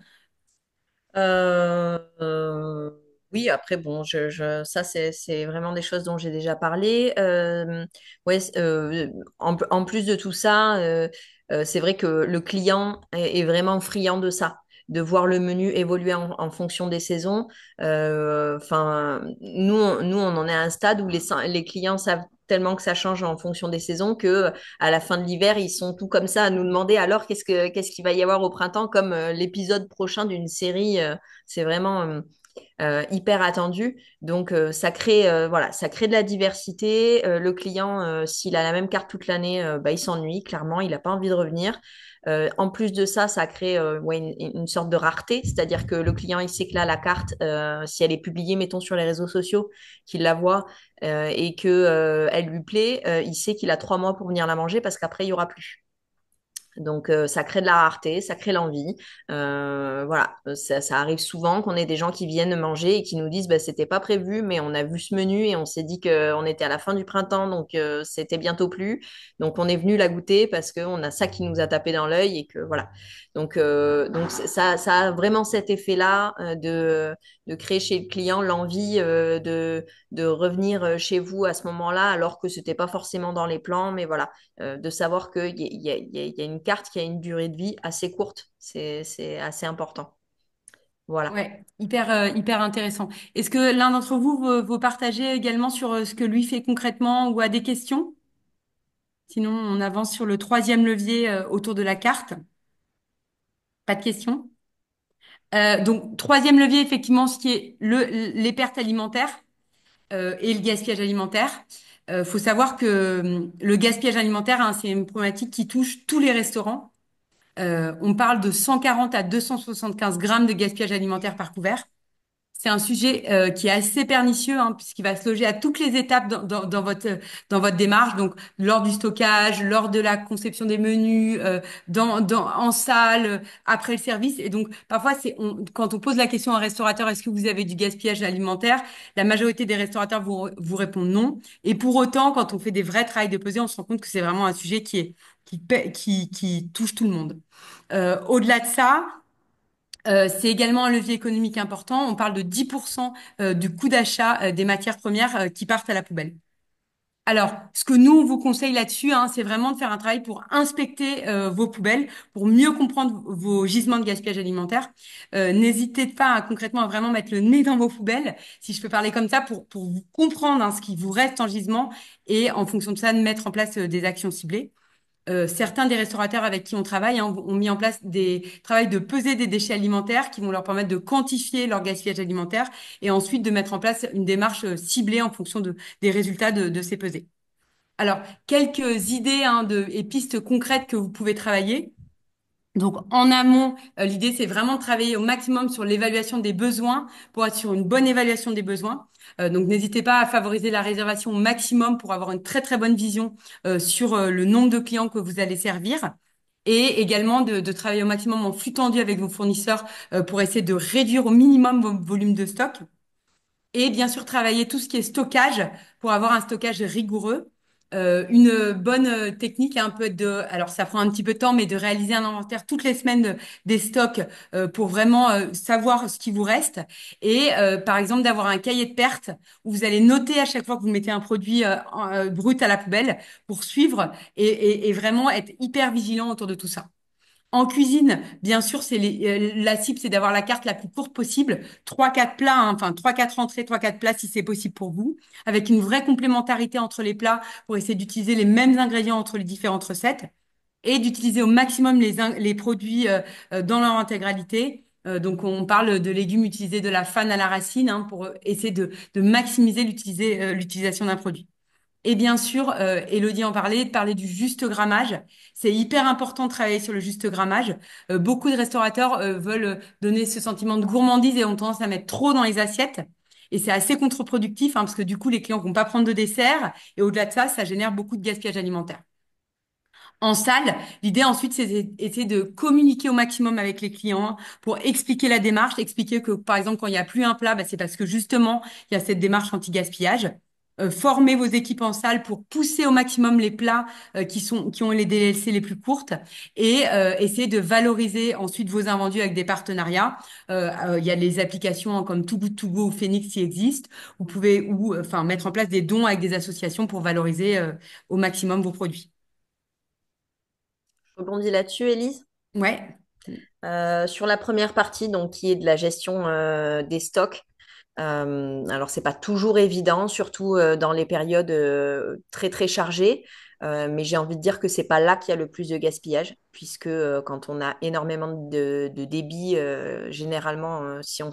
Speaker 3: Euh, euh, oui, après, bon, ça, c'est vraiment des choses dont j'ai déjà parlé. Ouais, en plus de tout ça, c'est vrai que le client est vraiment friand de ça, de voir le menu évoluer en fonction des saisons. Enfin, nous, on en est à un stade où les clients savent tellement que ça change en fonction des saisons que à la fin de l'hiver, ils sont tout comme ça à nous demander alors qu'est-ce qu'il va y avoir au printemps comme l'épisode prochain d'une série. C'est vraiment hyper attendu. Donc voilà, ça crée de la diversité. Le client, s'il a la même carte toute l'année, bah, il s'ennuie, clairement, il n'a pas envie de revenir. En plus de ça, ça crée ouais, une sorte de rareté, c'est-à-dire que le client, il sait que là, la carte, si elle est publiée, mettons sur les réseaux sociaux, qu'il la voit et que elle lui plaît, il sait qu'il a 3 mois pour venir la manger parce qu'après, il y aura plus. Donc, ça crée de la rareté, ça crée l'envie. Voilà, ça arrive souvent qu'on ait des gens qui viennent manger et qui nous disent, bah, c'était pas prévu, mais on a vu ce menu et on s'est dit qu'on était à la fin du printemps, donc c'était bientôt plus. Donc, on est venu la goûter parce qu'on a ça qui nous a tapé dans l'œil et que voilà. Donc ça a vraiment cet effet-là de créer chez le client l'envie de revenir chez vous à ce moment-là, alors que c'était pas forcément dans les plans, mais voilà de savoir qu'il y a une carte qui a une durée de vie assez courte. C'est assez important. Voilà.
Speaker 1: Ouais, hyper intéressant. Est-ce que l'un d'entre vous veut partager également sur ce que lui fait concrètement ou a des questions? Sinon, on avance sur le troisième levier autour de la carte. Pas de questions? Donc, troisième levier, effectivement, ce qui est les pertes alimentaires et le gaspillage alimentaire. Faut savoir que le gaspillage alimentaire, c'est une problématique qui touche tous les restaurants. On parle de 140 à 275 grammes de gaspillage alimentaire par couvert. C'est un sujet qui est assez pernicieux, puisqu'il va se loger à toutes les étapes dans votre démarche. Donc, lors du stockage, lors de la conception des menus, en salle, après le service. Et donc, parfois, quand on pose la question à un restaurateur, est-ce que vous avez du gaspillage alimentaire? La majorité des restaurateurs vous répondent non. Et pour autant, quand on fait des vrais travails de pesée, on se rend compte que c'est vraiment un sujet qui touche tout le monde. Au-delà de ça, c'est également un levier économique important. On parle de 10% du coût d'achat des matières premières qui partent à la poubelle. Alors, ce que nous, on vous conseille là-dessus, c'est vraiment de faire un travail pour inspecter vos poubelles, pour mieux comprendre vos gisements de gaspillage alimentaire. N'hésitez pas concrètement à vraiment mettre le nez dans vos poubelles, si je peux parler comme ça, pour vous comprendre ce qui vous reste en gisement et en fonction de ça, de mettre en place des actions ciblées. Certains des restaurateurs avec qui on travaille ont mis en place des travails de peser des déchets alimentaires qui vont leur permettre de quantifier leur gaspillage alimentaire et ensuite de mettre en place une démarche ciblée en fonction des résultats de ces pesées. Alors, quelques idées et pistes concrètes que vous pouvez travailler. Donc, en amont, l'idée, c'est vraiment de travailler au maximum sur l'évaluation des besoins pour être sur une bonne évaluation des besoins. Donc, n'hésitez pas à favoriser la réservation au maximum pour avoir une très, très bonne vision sur le nombre de clients que vous allez servir. Et également de travailler au maximum en flux tendu avec vos fournisseurs pour essayer de réduire au minimum vos volumes de stock. Et bien sûr, travailler tout ce qui est stockage pour avoir un stockage rigoureux. Une bonne technique un peu alors ça prend un petit peu de temps, mais de réaliser un inventaire toutes les semaines des stocks pour vraiment savoir ce qui vous reste. Et par exemple, d'avoir un cahier de pertes où vous allez noter à chaque fois que vous mettez un produit brut à la poubelle pour suivre et vraiment être hyper vigilant autour de tout ça. En cuisine, bien sûr, la cible, c'est d'avoir la carte la plus courte possible, trois quatre plats, hein, enfin trois quatre entrées, trois quatre plats si c'est possible pour vous, avec une vraie complémentarité entre les plats pour essayer d'utiliser les mêmes ingrédients entre les différentes recettes et d'utiliser au maximum les produits dans leur intégralité. Donc, on parle de légumes utilisés de la fan à la racine hein, pour essayer de maximiser l'utilisation d'un produit. Et bien sûr, Elodie en parlait, de parler du juste grammage. C'est hyper important de travailler sur le juste grammage. Beaucoup de restaurateurs veulent donner ce sentiment de gourmandise et ont tendance à mettre trop dans les assiettes. Et c'est assez contre-productif hein, parce que du coup, les clients vont pas prendre de dessert. Et au-delà de ça, ça génère beaucoup de gaspillage alimentaire. En salle, l'idée ensuite, c'est d'essayer de communiquer au maximum avec les clients pour expliquer la démarche, expliquer que, par exemple, quand il n'y a plus un plat, bah, c'est parce que justement, il y a cette démarche anti-gaspillage. Former vos équipes en salle pour pousser au maximum les plats qui ont les DLC les plus courtes et essayer de valoriser ensuite vos invendus avec des partenariats. Il y a les applications hein, comme Too Good To Go ou Phoenix qui existent. Vous pouvez enfin mettre en place des dons avec des associations pour valoriser au maximum vos produits.
Speaker 3: Je rebondis là-dessus, Élise.
Speaker 1: Ouais.
Speaker 3: Sur la première partie, donc qui est de la gestion des stocks. Alors c'est pas toujours évident, surtout dans les périodes très très chargées. Mais j'ai envie de dire que c'est pas là qu'il y a le plus de gaspillage, puisque quand on a énormément de débit, généralement, si on,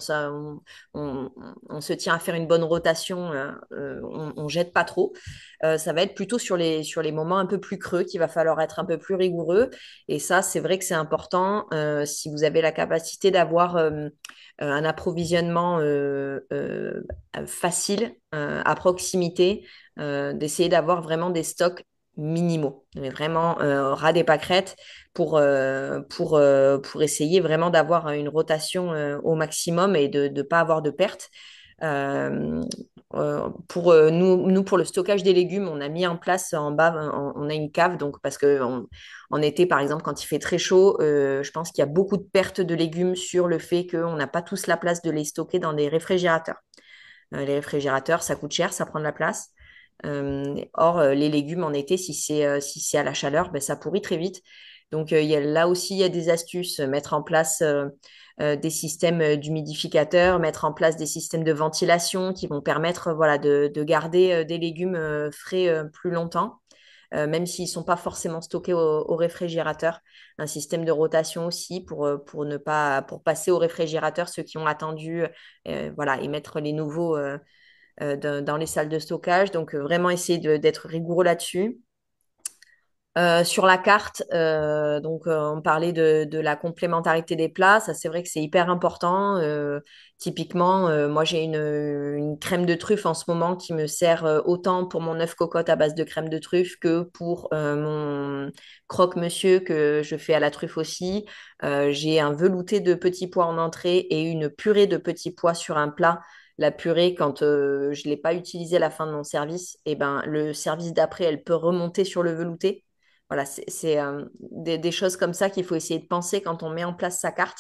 Speaker 3: on se tient à faire une bonne rotation, on jette pas trop. Ça va être plutôt sur les moments un peu plus creux qu'il va falloir être un peu plus rigoureux. Et ça, c'est vrai que c'est important si vous avez la capacité d'avoir un approvisionnement facile, à proximité, d'essayer d'avoir vraiment des stocks minimaux, mais vraiment ras des pâquerettes pour essayer vraiment d'avoir une rotation au maximum et de ne pas avoir de pertes. Euh, nous, pour le stockage des légumes, on a mis en place en bas, on a une cave, donc parce que en été, par exemple, quand il fait très chaud, je pense qu'il y a beaucoup de pertes de légumes sur le fait qu'on n'a pas tous la place de les stocker dans des réfrigérateurs. Les réfrigérateurs, ça coûte cher, ça prend de la place. Or, les légumes en été, si c'est à la chaleur, ben, ça pourrit très vite. Donc, là aussi, il y a des astuces. Mettre en place des systèmes d'humidificateurs, mettre en place des systèmes de ventilation qui vont permettre voilà, de garder des légumes frais plus longtemps, même s'ils ne sont pas forcément stockés au réfrigérateur. Un système de rotation aussi pour ne pas, pour passer au réfrigérateur ceux qui ont attendu voilà, et mettre les nouveaux dans les salles de stockage. Donc, vraiment essayer d'être rigoureux là-dessus. Sur la carte, on parlait de la complémentarité des plats. Ça, c'est vrai que c'est hyper important. Typiquement, moi, j'ai une crème de truffe en ce moment qui me sert autant pour mon œuf cocotte à base de crème de truffe que pour mon croque-monsieur que je fais à la truffe aussi. J'ai un velouté de petits pois en entrée et une purée de petits pois sur un plat. La purée, quand je ne l'ai pas utilisée à la fin de mon service, et ben, le service d'après, elle peut remonter sur le velouté. Voilà, c'est des choses comme ça qu'il faut essayer de penser quand on met en place sa carte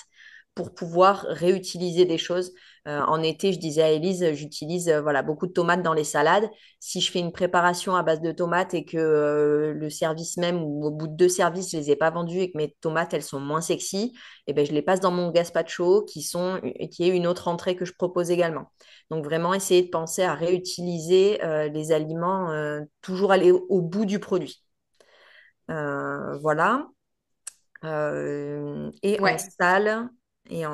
Speaker 3: pour pouvoir réutiliser des choses. En été, je disais à Élise, j'utilise voilà, beaucoup de tomates dans les salades. Si je fais une préparation à base de tomates et que le service même ou au bout de deux services, je les ai pas vendues et que mes tomates, elles sont moins sexy, et ben, je les passe dans mon gazpacho qui est une autre entrée que je propose également. Donc vraiment essayer de penser à réutiliser les aliments, toujours aller au bout du produit. Voilà. Euh, et en
Speaker 1: Ouais.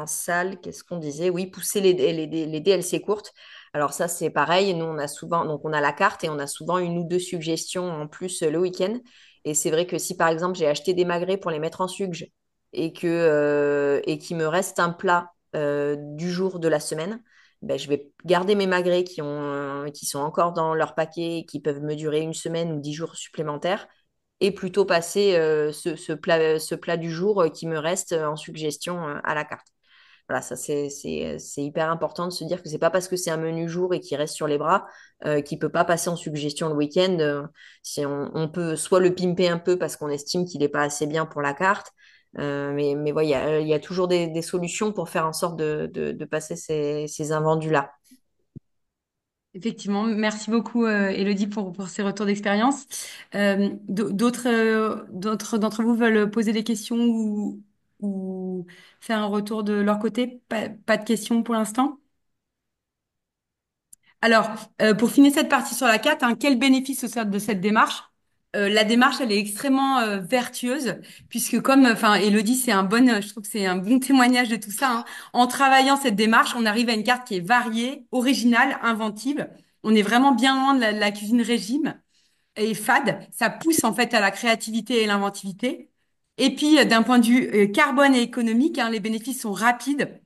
Speaker 3: salle, qu'est-ce qu'on disait? Oui, pousser les DLC courtes. Alors ça, c'est pareil. Nous, on a souvent, donc on a la carte et on a souvent une ou deux suggestions en plus le week-end. Et c'est vrai que si par exemple j'ai acheté des magrets pour les mettre en sucre et qu'il me reste un plat du jour de la semaine, ben, je vais garder mes magrets qui sont encore dans leur paquet et qui peuvent me durer une semaine ou 10 jours supplémentaires et plutôt passer ce plat du jour qui me reste en suggestion à la carte. Voilà, ça c'est hyper important de se dire que c'est pas parce que c'est un menu jour et qu'il reste sur les bras qu'il peut pas passer en suggestion le week-end. Si on peut soit le pimper un peu parce qu'on estime qu'il n'est pas assez bien pour la carte, mais voilà, il y a toujours des solutions pour faire en sorte de passer ces invendus-là.
Speaker 1: Effectivement, merci beaucoup Elodie pour ces retours d'expérience. D'autres d'entre vous veulent poser des questions ou faire un retour de leur côté? Pas de questions pour l'instant? Alors, pour finir cette partie sur la carte, hein, quel bénéfice au sein de cette démarche? La démarche, elle est extrêmement vertueuse, puisque comme, enfin, Elodie, je trouve que c'est un bon témoignage de tout ça, hein. En travaillant cette démarche, on arrive à une carte qui est variée, originale, inventive. On est vraiment bien loin de la cuisine régime et fade. Ça pousse en fait à la créativité et l'inventivité. Et puis, d'un point de vue carbone et économique, hein, les bénéfices sont rapides.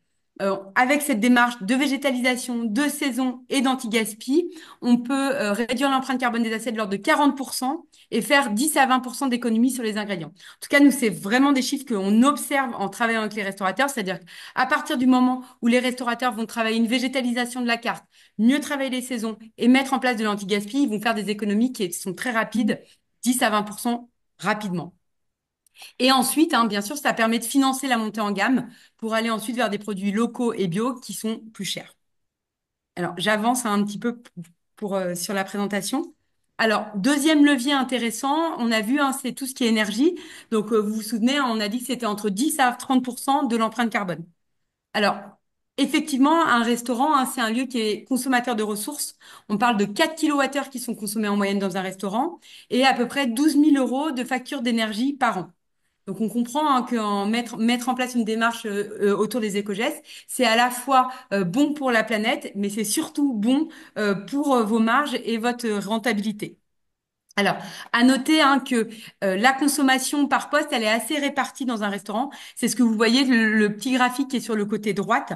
Speaker 1: Avec cette démarche de végétalisation, de saison et d'anti-gaspi, on peut réduire l'empreinte carbone des assiettes de l'ordre de 40% et faire 10 à 20% d'économie sur les ingrédients. En tout cas, nous, c'est vraiment des chiffres qu'on observe en travaillant avec les restaurateurs, c'est-à-dire qu'à partir du moment où les restaurateurs vont travailler une végétalisation de la carte, mieux travailler les saisons et mettre en place de l'anti-gaspi, ils vont faire des économies qui sont très rapides, 10 à 20% rapidement. Et ensuite, hein, bien sûr, ça permet de financer la montée en gamme pour aller ensuite vers des produits locaux et bio qui sont plus chers. Alors, j'avance un petit peu sur la présentation. Alors, deuxième levier intéressant, on a vu, hein, c'est tout ce qui est énergie. Donc, vous vous souvenez, hein, on a dit que c'était entre 10 à 30% de l'empreinte carbone. Alors, effectivement, un restaurant, hein, c'est un lieu qui est consommateur de ressources. On parle de 4 kWh qui sont consommés en moyenne dans un restaurant et à peu près 12 000 euros de facture d'énergie par an. Donc, on comprend hein, mettre en place une démarche autour des éco-gestes, c'est à la fois bon pour la planète, mais c'est surtout bon pour vos marges et votre rentabilité. Alors, à noter hein, que la consommation par poste, elle est assez répartie dans un restaurant. C'est ce que vous voyez, le petit graphique qui est sur le côté droite.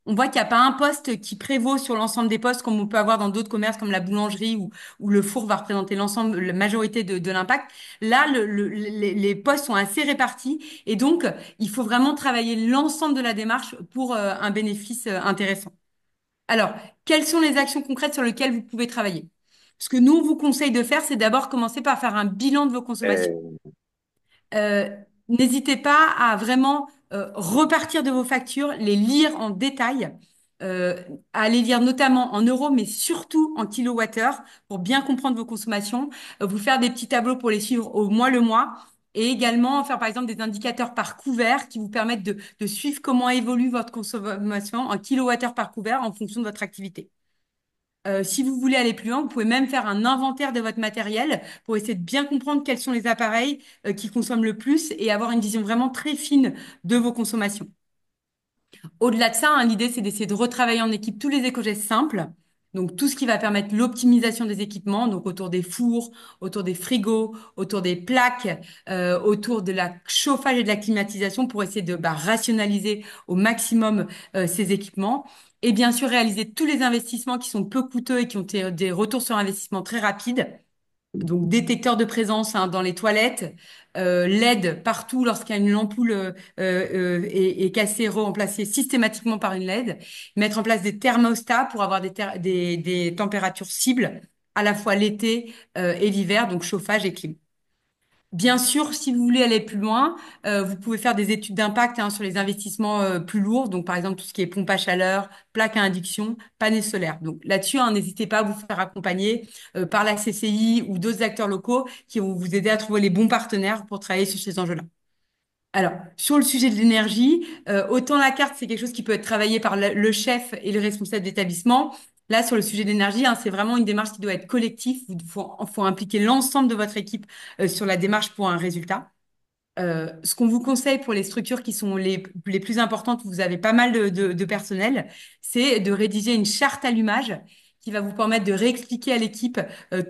Speaker 1: On voit qu'il n'y a pas un poste qui prévaut sur l'ensemble des postes comme on peut avoir dans d'autres commerces comme la boulangerie où le four va représenter l'ensemble, la majorité de l'impact. Là, les postes sont assez répartis et donc il faut vraiment travailler l'ensemble de la démarche pour un bénéfice intéressant. Alors, quelles sont les actions concrètes sur lesquelles vous pouvez travailler? Ce que nous, on vous conseille de faire, c'est d'abord commencer par faire un bilan de vos consommations. Euh, N'hésitez pas à vraiment repartir de vos factures, les lire en détail, euh, à les lire notamment en euros, mais surtout en kilowattheures pour bien comprendre vos consommations, vous faire des petits tableaux pour les suivre au mois le mois. Et également faire par exemple des indicateurs par couvert qui vous permettent de suivre comment évolue votre consommation en kilowattheures par couvert en fonction de votre activité. Si vous voulez aller plus loin, vous pouvez même faire un inventaire de votre matériel pour essayer de bien comprendre quels sont les appareils qui consomment le plus et avoir une vision vraiment très fine de vos consommations. Au-delà de ça, hein, l'idée, c'est d'essayer de retravailler en équipe tous les éco-gestes simples. Donc, tout ce qui va permettre l'optimisation des équipements, donc autour des fours, autour des frigos, autour des plaques, autour de la chauffage et de la climatisation pour essayer de rationaliser au maximum ces équipements. Et bien sûr, réaliser tous les investissements qui sont peu coûteux et qui ont des retours sur investissement très rapides. Donc, détecteur de présence hein, dans les toilettes, LED partout lorsqu'il y a une ampoule est cassée, remplacée systématiquement par une LED. Mettre en place des thermostats pour avoir des températures cibles à la fois l'été et l'hiver, donc chauffage et clim. Bien sûr, si vous voulez aller plus loin, vous pouvez faire des études d'impact hein, sur les investissements plus lourds, donc par exemple tout ce qui est pompe à chaleur, plaque à induction, panneaux solaires. Donc là-dessus, hein, n'hésitez pas à vous faire accompagner par la CCI ou d'autres acteurs locaux qui vont vous aider à trouver les bons partenaires pour travailler sur ces enjeux-là. Alors, sur le sujet de l'énergie, autant la carte, c'est quelque chose qui peut être travaillé par le chef et le responsable d'établissement. Là, sur le sujet de l'énergie, hein, c'est vraiment une démarche qui doit être collective. Faut impliquer l'ensemble de votre équipe sur la démarche pour un résultat. Ce qu'on vous conseille pour les structures qui sont les plus importantes, où vous avez pas mal de personnel, c'est de rédiger une charte allumage qui va vous permettre de réexpliquer à l'équipe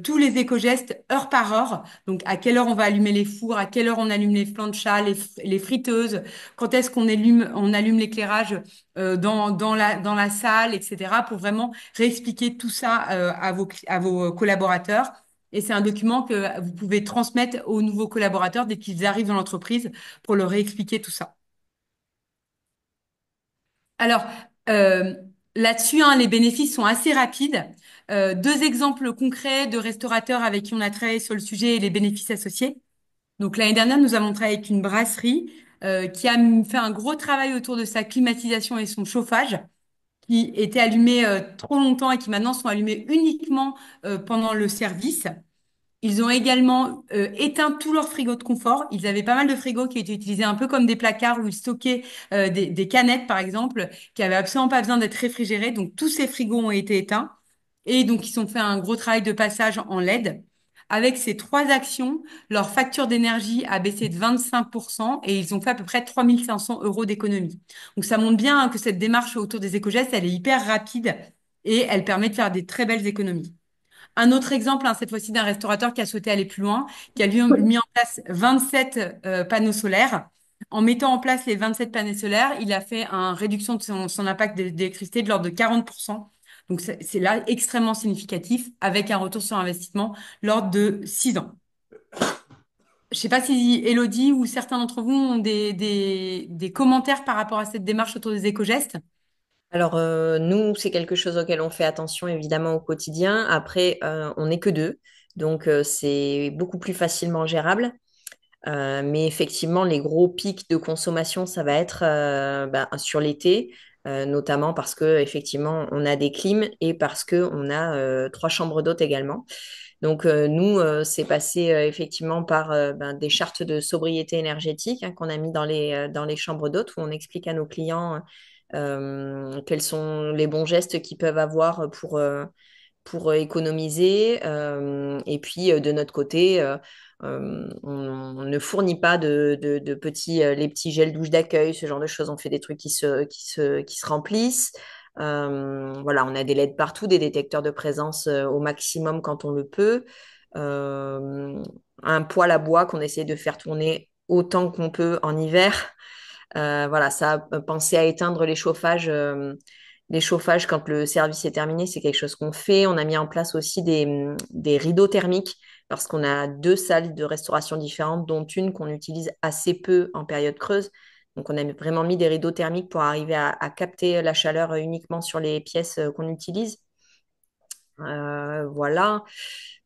Speaker 1: tous les éco-gestes heure par heure. Donc, à quelle heure on va allumer les fours, à quelle heure on allume les planchas, les friteuses, quand est-ce on allume l'éclairage dans la salle, etc. pour vraiment réexpliquer tout ça à vos collaborateurs. Et c'est un document que vous pouvez transmettre aux nouveaux collaborateurs dès qu'ils arrivent dans l'entreprise pour leur réexpliquer tout ça. Alors, euh, là-dessus, hein, les bénéfices sont assez rapides. Deux exemples concrets de restaurateurs avec qui on a travaillé sur le sujet et les bénéfices associés. Donc, l'année dernière, nous avons travaillé avec une brasserie qui a fait un gros travail autour de sa climatisation et son chauffage, qui étaient allumés trop longtemps et qui maintenant sont allumés uniquement pendant le service. Ils ont également éteint tous leurs frigos de confort. Ils avaient pas mal de frigos qui étaient utilisés un peu comme des placards où ils stockaient des canettes, par exemple, qui avaient absolument pas besoin d'être réfrigérées. Donc, tous ces frigos ont été éteints. Et donc, ils ont fait un gros travail de passage en LED. Avec ces trois actions, leur facture d'énergie a baissé de 25% et ils ont fait à peu près 3 500 € d'économie. Donc, ça montre bien hein, que cette démarche autour des éco-gestes, elle est hyper rapide et elle permet de faire des très belles économies. Un autre exemple, hein, cette fois-ci d'un restaurateur qui a souhaité aller plus loin, qui a lui mis en place 27 panneaux solaires. En mettant en place les 27 panneaux solaires, il a fait une réduction de son impact d'électricité de l'ordre de 40%. Donc c'est là extrêmement significatif avec un retour sur investissement l'ordre de 6 ans. Je ne sais pas si Elodie ou certains d'entre vous ont des commentaires par rapport à cette démarche autour des éco-gestes.
Speaker 3: Alors, nous, c'est quelque chose auquel on fait attention évidemment au quotidien. Après, on n'est que deux, donc c'est beaucoup plus facilement gérable. Mais effectivement, les gros pics de consommation, ça va être sur l'été, notamment parce que effectivement, on a des clims et parce que on a trois chambres d'hôtes également. Donc nous, c'est passé effectivement par des chartes de sobriété énergétique hein, qu'on a mis dans les chambres d'hôtes où on explique à nos clients quels sont les bons gestes qu'ils peuvent avoir pour économiser. Et puis, de notre côté, on ne fournit pas de petits, les petits gels douche d'accueil, ce genre de choses. On fait des trucs qui se remplissent. Voilà, on a des LED partout, des détecteurs de présence au maximum quand on le peut. Euh, un poêle à bois qu'on essaie de faire tourner autant qu'on peut en hiver. Voilà, ça, penser à éteindre les chauffages quand le service est terminé, c'est quelque chose qu'on fait. On a mis en place aussi des rideaux thermiques parce qu'on a deux salles de restauration différentes, dont une qu'on utilise assez peu en période creuse. Donc, on a vraiment mis des rideaux thermiques pour arriver à capter la chaleur uniquement sur les pièces qu'on utilise. Voilà.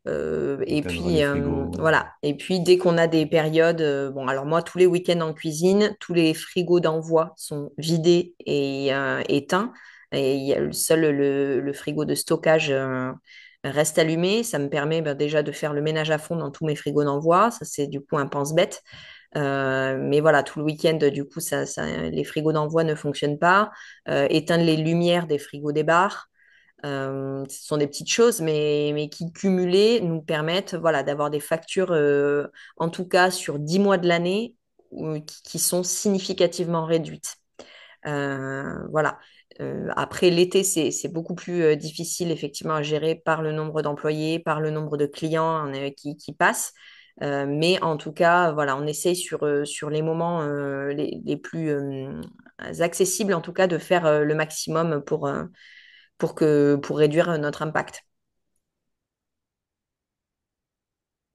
Speaker 3: Et
Speaker 5: Éteindre les
Speaker 3: puis,
Speaker 5: frigos.
Speaker 3: voilà. Et puis, dès qu'on a des périodes, bon, alors moi, tous les week-ends en cuisine, tous les frigos d'envoi sont vidés et éteints. Et il y a le frigo de stockage reste allumé. Ça me permet déjà de faire le ménage à fond dans tous mes frigos d'envoi. Ça, c'est du coup un pense-bête. Mais voilà, tout le week-end, du coup, les frigos d'envoi ne fonctionnent pas. Éteindre les lumières des frigos des bars. Ce sont des petites choses, mais qui cumulées nous permettent voilà, d'avoir des factures, en tout cas sur 10 mois de l'année, qui sont significativement réduites. Voilà. Après, l'été, c'est beaucoup plus difficile effectivement à gérer par le nombre d'employés, par le nombre de clients qui passent. Mais en tout cas, voilà, on essaye sur les moments les plus accessibles, en tout cas, de faire le maximum pour réduire notre impact.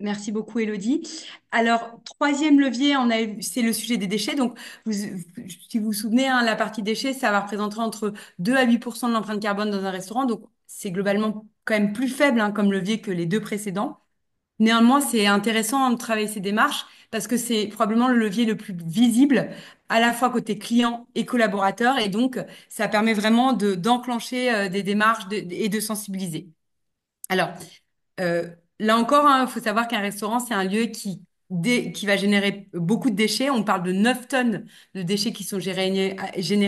Speaker 1: Merci beaucoup, Elodie. Alors, troisième levier, c'est le sujet des déchets. Donc, si vous vous souvenez, hein, la partie déchets, ça va représenter entre 2 à 8% de l'empreinte carbone dans un restaurant. Donc, c'est globalement quand même plus faible hein, comme levier que les deux précédents. Néanmoins, c'est intéressant de travailler ces démarches parce que c'est probablement le levier le plus visible à la fois côté client et collaborateur. Et donc, ça permet vraiment d'enclencher des démarches et de sensibiliser. Alors, là encore, il faut savoir qu'un restaurant, c'est un lieu qui va générer beaucoup de déchets. On parle de 9 tonnes de déchets qui sont générés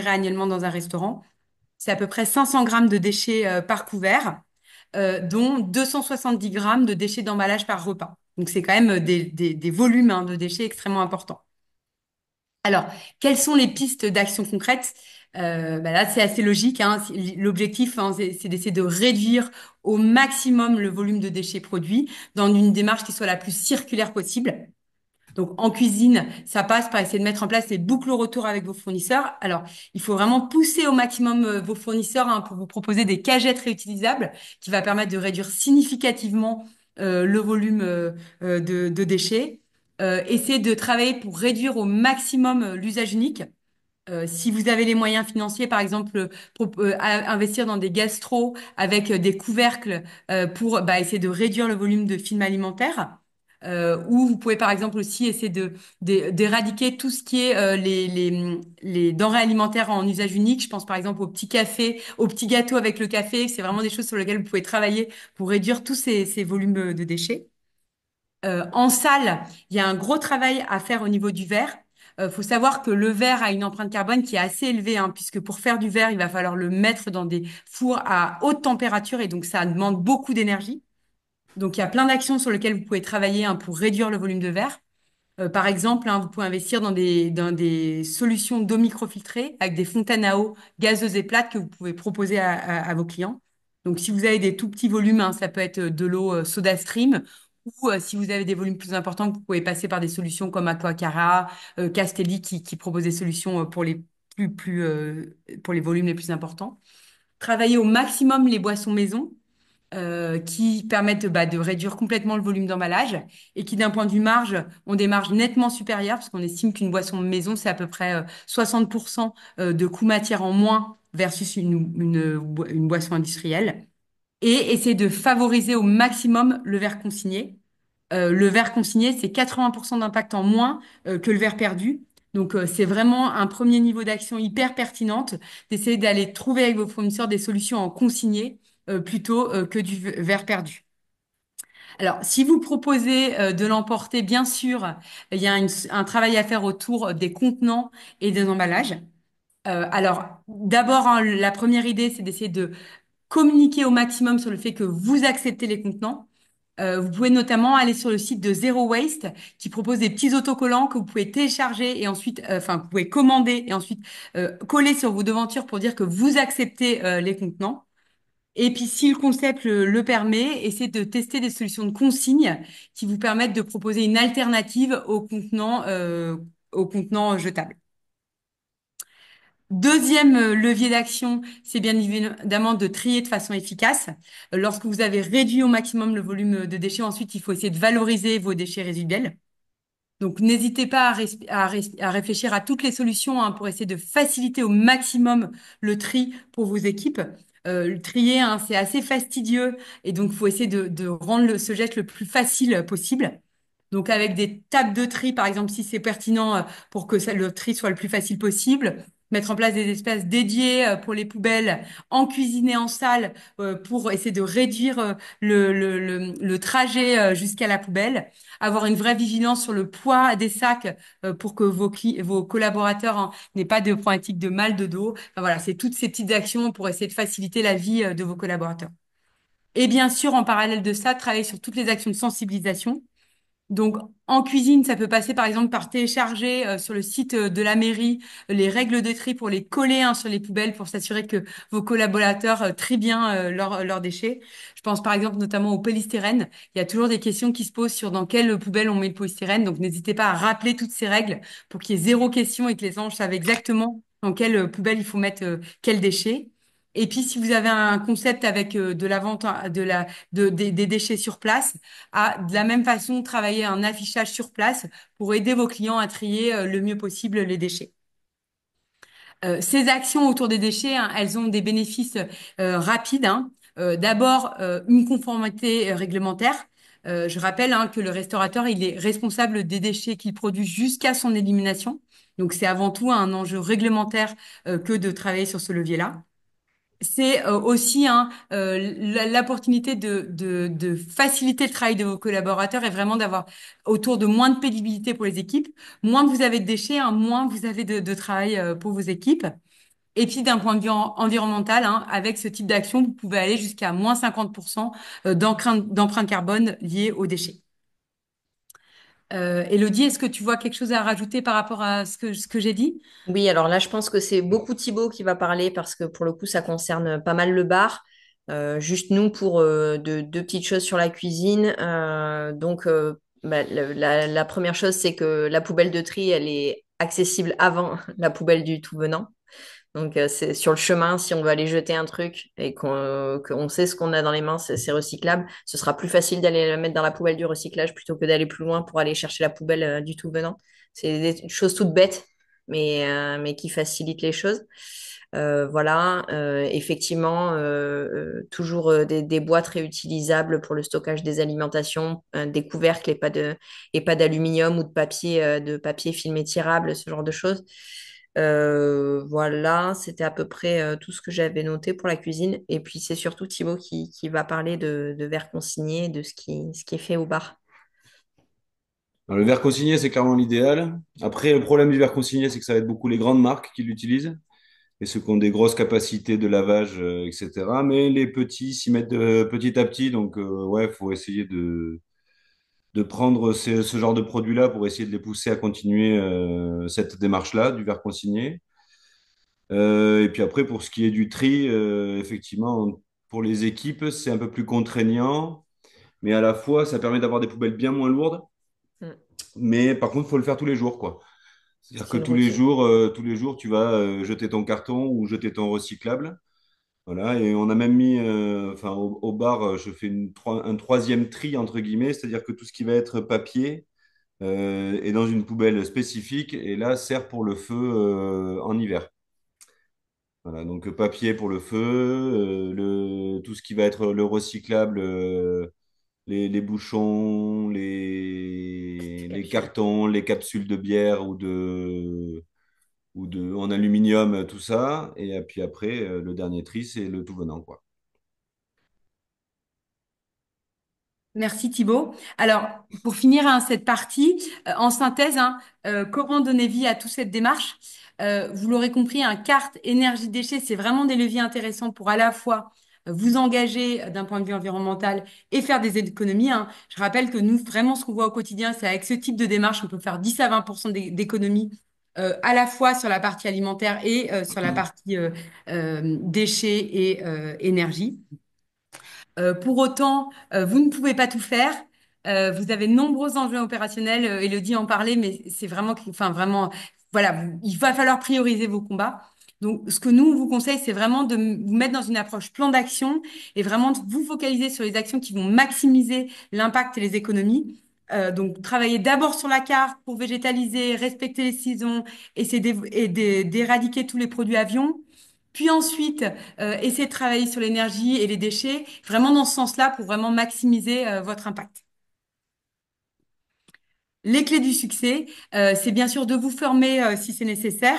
Speaker 1: annuellement dans un restaurant. C'est à peu près 500 grammes de déchets par couvert, dont 270 grammes de déchets d'emballage par repas. Donc, c'est quand même des volumes hein, de déchets extrêmement importants. Alors, quelles sont les pistes d'action concrètes? Bah là, c'est assez logique, hein. L'objectif, hein, c'est d'essayer de réduire au maximum le volume de déchets produits dans une démarche qui soit la plus circulaire possible. Donc, en cuisine, ça passe par essayer de mettre en place les boucles au retour avec vos fournisseurs. Alors, il faut vraiment pousser au maximum vos fournisseurs, hein, pour vous proposer des cagettes réutilisables qui va permettre de réduire significativement le volume de déchets. Essayez de travailler pour réduire au maximum l'usage unique. Si vous avez les moyens financiers, par exemple, investir dans des gastros avec des couvercles pour essayer de réduire le volume de films alimentaires. Ou vous pouvez, par exemple, aussi essayer d'éradiquer tout ce qui est les denrées alimentaires en usage unique. Je pense, par exemple, au petit café, au petit gâteau avec le café. C'est vraiment des choses sur lesquelles vous pouvez travailler pour réduire tous ces volumes de déchets. En salle, il y a un gros travail à faire au niveau du verre. Faut savoir que le verre a une empreinte carbone qui est assez élevée, hein, puisque pour faire du verre, il va falloir le mettre dans des fours à haute température et donc ça demande beaucoup d'énergie. Donc il y a plein d'actions sur lesquelles vous pouvez travailler, hein, pour réduire le volume de verre. Par exemple, hein, vous pouvez investir dans des solutions d'eau microfiltrée avec des fontaines à eau gazeuses et plates que vous pouvez proposer à vos clients. Donc, si vous avez des tout petits volumes, hein, ça peut être de l'eau SodaStream, ou si vous avez des volumes plus importants, vous pouvez passer par des solutions comme Aquacara, Castelli qui proposent des solutions pour pour les volumes les plus importants. Travailler au maximum les boissons maison qui permettent de réduire complètement le volume d'emballage et qui, d'un point de vue marge, ont des marges nettement supérieures, parce qu'on estime qu'une boisson de maison, c'est à peu près 60% de coût matière en moins versus une boisson industrielle. Et essayer de favoriser au maximum le verre consigné. Le verre consigné, c'est 80% d'impact en moins que le verre perdu. Donc, c'est vraiment un premier niveau d'action hyper pertinente d'essayer d'aller trouver avec vos fournisseurs des solutions en consigné plutôt que du verre perdu. Alors, si vous proposez de l'emporter, bien sûr, il y a un travail à faire autour des contenants et des emballages. Alors, d'abord, hein, la première idée, c'est d'essayer de communiquer au maximum sur le fait que vous acceptez les contenants. Vous pouvez notamment aller sur le site de Zero Waste qui propose des petits autocollants que vous pouvez télécharger et ensuite, enfin, vous pouvez commander et ensuite coller sur vos devantures pour dire que vous acceptez les contenants. Et puis, si le concept le permet, essayez de tester des solutions de consigne qui vous permettent de proposer une alternative aux contenants jetables. Deuxième levier d'action, c'est bien évidemment de trier de façon efficace. Lorsque vous avez réduit au maximum le volume de déchets, ensuite, il faut essayer de valoriser vos déchets résiduels. Donc, n'hésitez pas à réfléchir à toutes les solutions, hein, pour essayer de faciliter au maximum le tri pour vos équipes. Le trier, hein, c'est assez fastidieux et donc, il faut essayer de rendre ce geste le plus facile possible. Donc, avec des tables de tri, par exemple, si c'est pertinent, pour que le tri soit le plus facile possible. Mettre en place des espaces dédiés pour les poubelles en cuisine et en salle pour essayer de réduire le trajet jusqu'à la poubelle. Avoir une vraie vigilance sur le poids des sacs pour que vos collaborateurs, hein, n'aient pas de problématique de mal de dos. Enfin, voilà, c'est toutes ces petites actions pour essayer de faciliter la vie de vos collaborateurs. Et bien sûr, en parallèle de ça, travailler sur toutes les actions de sensibilisation. Donc, en cuisine, ça peut passer par exemple par télécharger sur le site de la mairie les règles de tri pour les coller, hein, sur les poubelles pour s'assurer que vos collaborateurs trient bien leurs déchets. Je pense par exemple notamment au polystyrène. Il y a toujours des questions qui se posent sur dans quelle poubelle on met le polystyrène. Donc, n'hésitez pas à rappeler toutes ces règles pour qu'il y ait zéro question et que les anges savent exactement dans quelle poubelle il faut mettre quel déchet. Et puis, si vous avez un concept avec de la vente, hein, des déchets sur place, de la même façon travailler un affichage sur place pour aider vos clients à trier le mieux possible les déchets. Ces actions autour des déchets, hein, elles ont des bénéfices rapides, hein. D'abord, une conformité réglementaire. Je rappelle, hein, que le restaurateur, il est responsable des déchets qu'il produit jusqu'à son élimination. Donc, c'est avant tout un enjeu réglementaire que de travailler sur ce levier-là. C'est aussi, hein, l'opportunité de faciliter le travail de vos collaborateurs et vraiment d'avoir autour de moins de pénibilité pour les équipes. Moins vous avez de déchets, hein, moins vous avez de travail pour vos équipes. Et puis d'un point de vue environnemental, hein, avec ce type d'action, vous pouvez aller jusqu'à -50% d'empreinte carbone liée aux déchets. Élodie, est-ce que tu vois quelque chose à rajouter par rapport à ce que j'ai dit?
Speaker 3: Oui, alors là, je pense que c'est beaucoup Thibaut qui va parler parce que pour le coup, ça concerne pas mal le bar. Juste nous pour deux petites choses sur la cuisine. La première chose, c'est que la poubelle de tri, elle est accessible avant la poubelle du tout venant. Donc, c'est sur le chemin, si on veut aller jeter un truc et qu'on sait ce qu'on a dans les mains, c'est recyclable, ce sera plus facile d'aller le mettre dans la poubelle du recyclage plutôt que d'aller plus loin pour aller chercher la poubelle du tout venant. C'est des choses toutes bêtes, mais qui facilitent les choses. Voilà, effectivement, toujours des boîtes réutilisables pour le stockage des alimentations, des couvercles et pas d'aluminium ou de papier filmé tirable, ce genre de choses. Voilà, c'était à peu près tout ce que j'avais noté pour la cuisine. Et puis c'est surtout Thibaut qui va parler de verre consigné, de ce qui est fait au bar.
Speaker 6: Alors, le verre consigné, c'est clairement l'idéal. Après, le problème du verre consigné, c'est que ça va être beaucoup les grandes marques qui l'utilisent et ceux qui ont des grosses capacités de lavage, etc. Mais les petits s'y mettent petit à petit. Donc, ouais, faut essayer de prendre ce genre de produits-là pour essayer de les pousser à continuer cette démarche-là du verre consigné. Et puis après, pour ce qui est du tri, effectivement, pour les équipes, c'est un peu plus contraignant, mais à la fois, ça permet d'avoir des poubelles bien moins lourdes.
Speaker 3: Mm.
Speaker 6: Mais par contre, il faut le faire tous les jours, quoi. C'est-à-dire que
Speaker 3: C'est une routine.
Speaker 6: tous les jours, tu vas jeter ton carton ou jeter ton recyclable. Voilà, et on a même mis, enfin, au bar, je fais un troisième tri, entre guillemets, c'est-à-dire que tout ce qui va être papier est dans une poubelle spécifique et là, sert pour le feu en hiver. Voilà, donc papier pour le feu, tout ce qui va être le recyclable, les bouchons, les
Speaker 3: Capsule.
Speaker 6: cartons, les capsules de bière en aluminium, tout ça. Et puis après, le dernier tri, c'est le tout venant, quoi.
Speaker 1: Merci Thibaut. Alors, pour finir hein, cette partie, en synthèse, hein, comment donner vie à toute cette démarche? Vous l'aurez compris, un carte énergie déchets, c'est vraiment des leviers intéressants pour à la fois vous engager d'un point de vue environnemental et faire des économies. Hein. Je rappelle que nous, vraiment, ce qu'on voit au quotidien, c'est avec ce type de démarche, on peut faire 10 à 20% d'économies. À la fois sur la partie alimentaire et sur la partie déchets et énergie. Pour autant, vous ne pouvez pas tout faire. Vous avez de nombreux enjeux opérationnels. Élodie en parlait, mais c'est vraiment, enfin vraiment, voilà, il va falloir prioriser vos combats. Donc, ce que nous on vous conseille, c'est vraiment de vous mettre dans une approche plan d'action et vraiment de vous focaliser sur les actions qui vont maximiser l'impact et les économies. Donc, travailler d'abord sur la carte pour végétaliser, respecter les saisons, essayer d'éradiquer tous les produits avions. Puis ensuite, essayer de travailler sur l'énergie et les déchets, vraiment dans ce sens-là pour vraiment maximiser votre impact. Les clés du succès, c'est bien sûr de vous former si c'est nécessaire.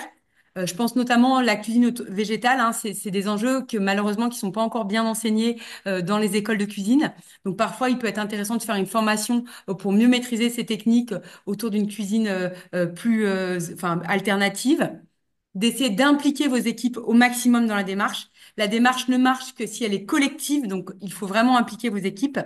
Speaker 1: Je pense notamment à la cuisine végétale, hein, c'est des enjeux que malheureusement qui sont pas encore bien enseignés dans les écoles de cuisine. Donc parfois, il peut être intéressant de faire une formation pour mieux maîtriser ces techniques autour d'une cuisine plus enfin, alternative, d'essayer d'impliquer vos équipes au maximum dans la démarche. La démarche ne marche que si elle est collective, donc il faut vraiment impliquer vos équipes.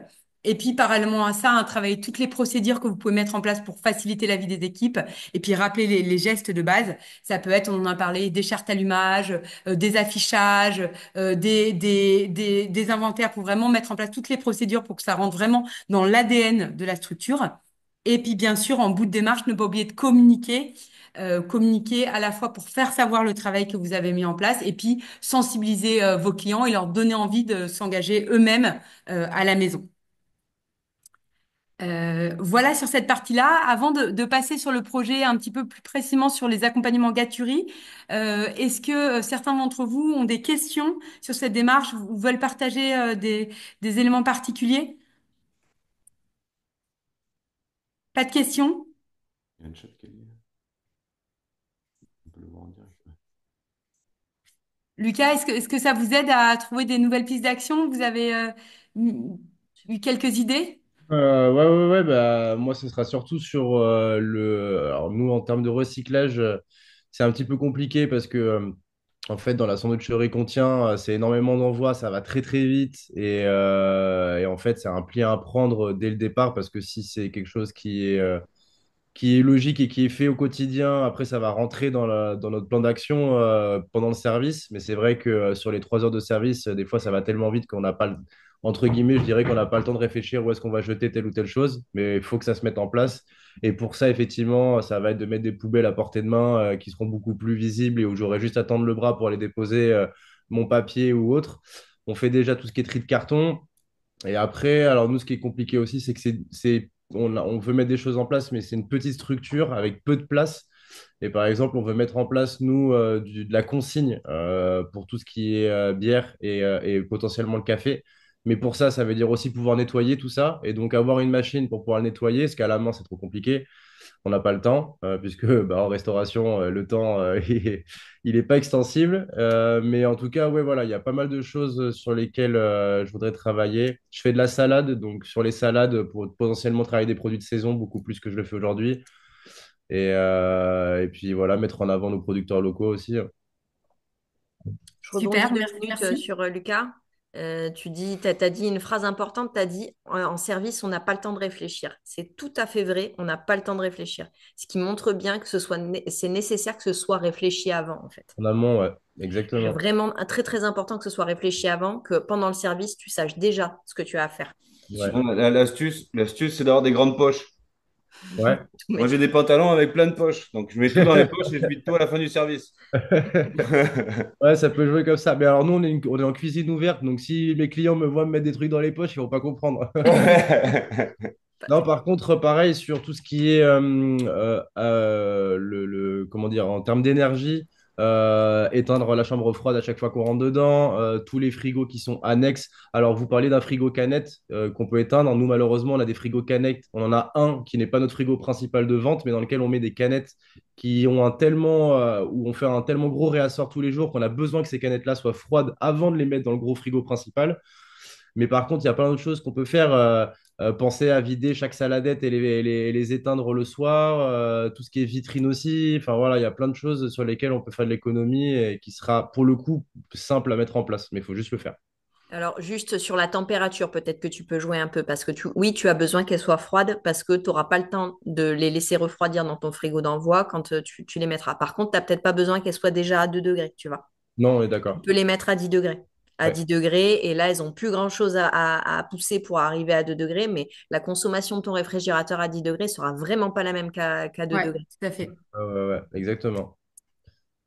Speaker 1: Et puis, parallèlement à ça, hein, travailler toutes les procédures que vous pouvez mettre en place pour faciliter la vie des équipes et puis rappeler les gestes de base. Ça peut être, on en a parlé, des chartes allumages, des affichages, des inventaires pour vraiment mettre en place toutes les procédures pour que ça rentre vraiment dans l'ADN de la structure. Et puis, bien sûr, en bout de démarche, ne pas oublier de communiquer. Communiquer à la fois pour faire savoir le travail que vous avez mis en place et puis sensibiliser vos clients et leur donner envie de s'engager eux-mêmes à la maison. Voilà sur cette partie-là. Avant de passer sur le projet un petit peu plus précisément sur les accompagnements gâterie, est-ce que certains d'entre vous ont des questions sur cette démarche ou veulent partager des éléments particuliers? Pas de questions?
Speaker 6: Il y a un chat qui est lié. On peut le voir en direct.
Speaker 1: Lucas, est-ce que ça vous aide à trouver des nouvelles pistes d'action? Vous avez eu quelques idées?
Speaker 5: Ouais, bah, moi, ce sera surtout sur Alors, nous, en termes de recyclage, c'est un petit peu compliqué parce que, en fait, dans la sandwicherie qu'on tient, c'est énormément d'envois, ça va très, très vite. Et en fait, c'est un pli à prendre dès le départ parce que si c'est quelque chose qui est qui est logique et qui est fait au quotidien. Après, ça va rentrer dans notre plan d'action pendant le service. Mais c'est vrai que sur les 3 heures de service, des fois, ça va tellement vite qu'on n'a pas, entre guillemets, je dirais qu'on n'a pas le temps de réfléchir où est-ce qu'on va jeter telle ou telle chose. Mais il faut que ça se mette en place. Et pour ça, effectivement, ça va être de mettre des poubelles à portée de main qui seront beaucoup plus visibles et où j'aurai juste à tendre le bras pour aller déposer mon papier ou autre. On fait déjà tout ce qui est tri de carton. Et après, alors nous, ce qui est compliqué aussi, c'est que on veut mettre des choses en place, mais c'est une petite structure avec peu de place. Et par exemple, on veut mettre en place, nous, de la consigne pour tout ce qui est bière et potentiellement le café. Mais pour ça, ça veut dire aussi pouvoir nettoyer tout ça. Et donc, avoir une machine pour pouvoir le nettoyer, parce qu'à la main, c'est trop compliqué. On n'a pas le temps, puisque bah, en restauration, le temps, il est pas extensible. Mais en tout cas, ouais, voilà, il y a pas mal de choses sur lesquelles je voudrais travailler. Je fais de la salade, donc sur les salades, pour potentiellement travailler des produits de saison, beaucoup plus que je le fais aujourd'hui. Et puis voilà, mettre en avant nos producteurs locaux aussi.
Speaker 3: Je rebondis
Speaker 1: Super,
Speaker 3: 2 minutes
Speaker 1: merci.
Speaker 3: sur Lucas. T'as dit une phrase importante, tu as dit en service, on n'a pas le temps de réfléchir. C'est tout à fait vrai, on n'a pas le temps de réfléchir. Ce qui montre bien que c'est nécessaire que ce soit réfléchi avant, en fait.
Speaker 5: En amont, ouais, exactement.
Speaker 3: Vraiment très très important que ce soit réfléchi avant, que pendant le service, tu saches déjà ce que tu as à faire.
Speaker 5: Ouais,
Speaker 6: Sinon, l'astuce, c'est d'avoir des grandes poches.
Speaker 5: ouais.
Speaker 3: Tout
Speaker 6: Moi, j'ai
Speaker 3: mettre.
Speaker 6: des pantalons avec plein de poches. Donc, je mets tout dans les poches et je vide tout à la fin du service.
Speaker 5: Ouais, ça peut jouer comme ça. Mais alors, nous, on est en cuisine ouverte. Donc, si mes clients me voient me mettre des trucs dans les poches, ils vont pas comprendre. Non, par contre, pareil, sur tout ce qui est, comment dire, en termes d'énergie, éteindre la chambre froide à chaque fois qu'on rentre dedans, tous les frigos qui sont annexes. Alors, vous parlez d'un frigo canette qu'on peut éteindre. Nous, malheureusement, on a des frigos canettes. On en a un qui n'est pas notre frigo principal de vente, mais dans lequel on met des canettes qui ont où on fait un tellement gros réassort tous les jours qu'on a besoin que ces canettes-là soient froides avant de les mettre dans le gros frigo principal. Mais par contre, il y a plein d'autres choses qu'on peut faire. Penser à vider chaque saladette et les éteindre le soir. Tout ce qui est vitrine aussi. Enfin voilà, il y a plein de choses sur lesquelles on peut faire de l'économie et qui sera pour le coup simple à mettre en place. Mais il faut juste le faire.
Speaker 3: Alors, juste sur la température, peut-être que tu peux jouer un peu parce que oui, tu as besoin qu'elles soient froides parce que tu n'auras pas le temps de les laisser refroidir dans ton frigo d'envoi quand tu les mettras. Par contre, tu n'as peut-être pas besoin qu'elles soient déjà à 2 degrés, tu vois.
Speaker 5: Non, on est
Speaker 3: Tu
Speaker 5: d'accord.
Speaker 3: peux les mettre à 10 degrés. À
Speaker 5: Ouais.
Speaker 3: 10 degrés, et là, elles n'ont plus grand-chose à pousser pour arriver à 2 degrés, mais la consommation de ton réfrigérateur à 10 degrés sera vraiment pas la même qu'à 2
Speaker 1: Ouais,
Speaker 3: degrés.
Speaker 1: tout à fait.
Speaker 5: Ouais, ouais, ouais, exactement.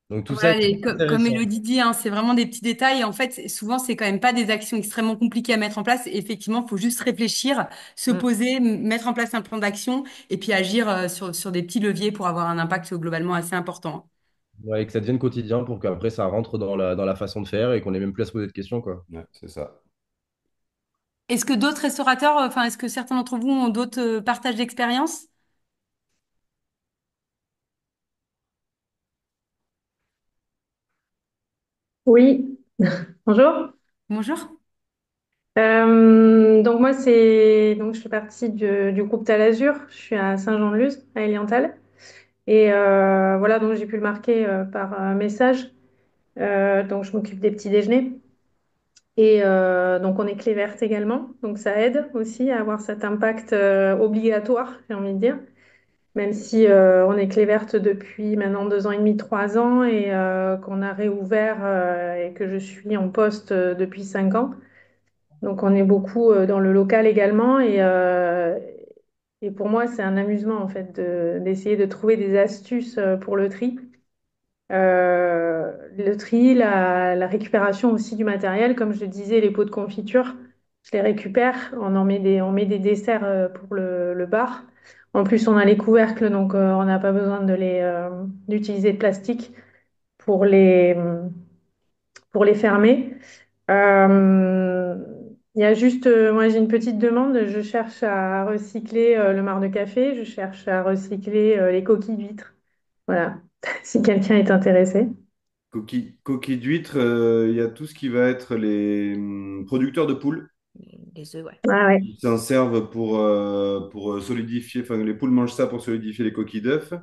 Speaker 5: Donc tout ça,
Speaker 1: Voilà,
Speaker 5: c'est
Speaker 1: comme
Speaker 5: intéressant.
Speaker 1: Elodie dit, hein, c'est vraiment des petits détails. Et en fait, souvent, c'est quand même pas des actions extrêmement compliquées à mettre en place. Et effectivement, il faut juste réfléchir, se
Speaker 3: Mm.
Speaker 1: poser, mettre en place un plan d'action et puis agir sur des petits leviers pour avoir un impact globalement assez important.
Speaker 5: Ouais, et que ça devienne quotidien pour qu'après ça rentre dans la façon de faire et qu'on n'ait même plus à se poser de questions, quoi.
Speaker 6: Ouais, c'est ça.
Speaker 1: Est-ce que d'autres restaurateurs, enfin, est-ce que certains d'entre vous ont d'autres partages d'expérience?
Speaker 7: Oui, bonjour.
Speaker 1: Bonjour.
Speaker 7: Donc moi je fais partie du groupe Talazur. Je suis à Saint-Jean-de-Luz, à Eliental. Et voilà, donc j'ai pu le marquer par message. Donc je m'occupe des petits déjeuners. Et donc on est clé verte également. Donc ça aide aussi à avoir cet impact obligatoire, j'ai envie de dire. Même si on est clé verte depuis maintenant 2 ans et demi, 3 ans et qu'on a réouvert et que je suis en poste depuis 5 ans. Donc on est beaucoup dans le local également et pour moi c'est un amusement en fait d'essayer de trouver des astuces pour le tri. Le tri, la récupération aussi du matériel, comme je le disais, les pots de confiture, je les récupère, on met des desserts pour le bar. En plus on a les couvercles donc on n'a pas besoin d'utiliser de plastique pour pour les fermer. Euh, il y a juste, moi j'ai une petite demande, je cherche à recycler le marc de café, je cherche à recycler les coquilles d'huîtres. Voilà, si quelqu'un est intéressé.
Speaker 6: Coquilles d'huîtres, il y a tout ce qui va être les producteurs de poules.
Speaker 3: Les œufs, ouais.
Speaker 7: Ah ouais,
Speaker 6: Ils s'en servent pour solidifier, enfin les poules mangent ça pour solidifier les coquilles d'œufs.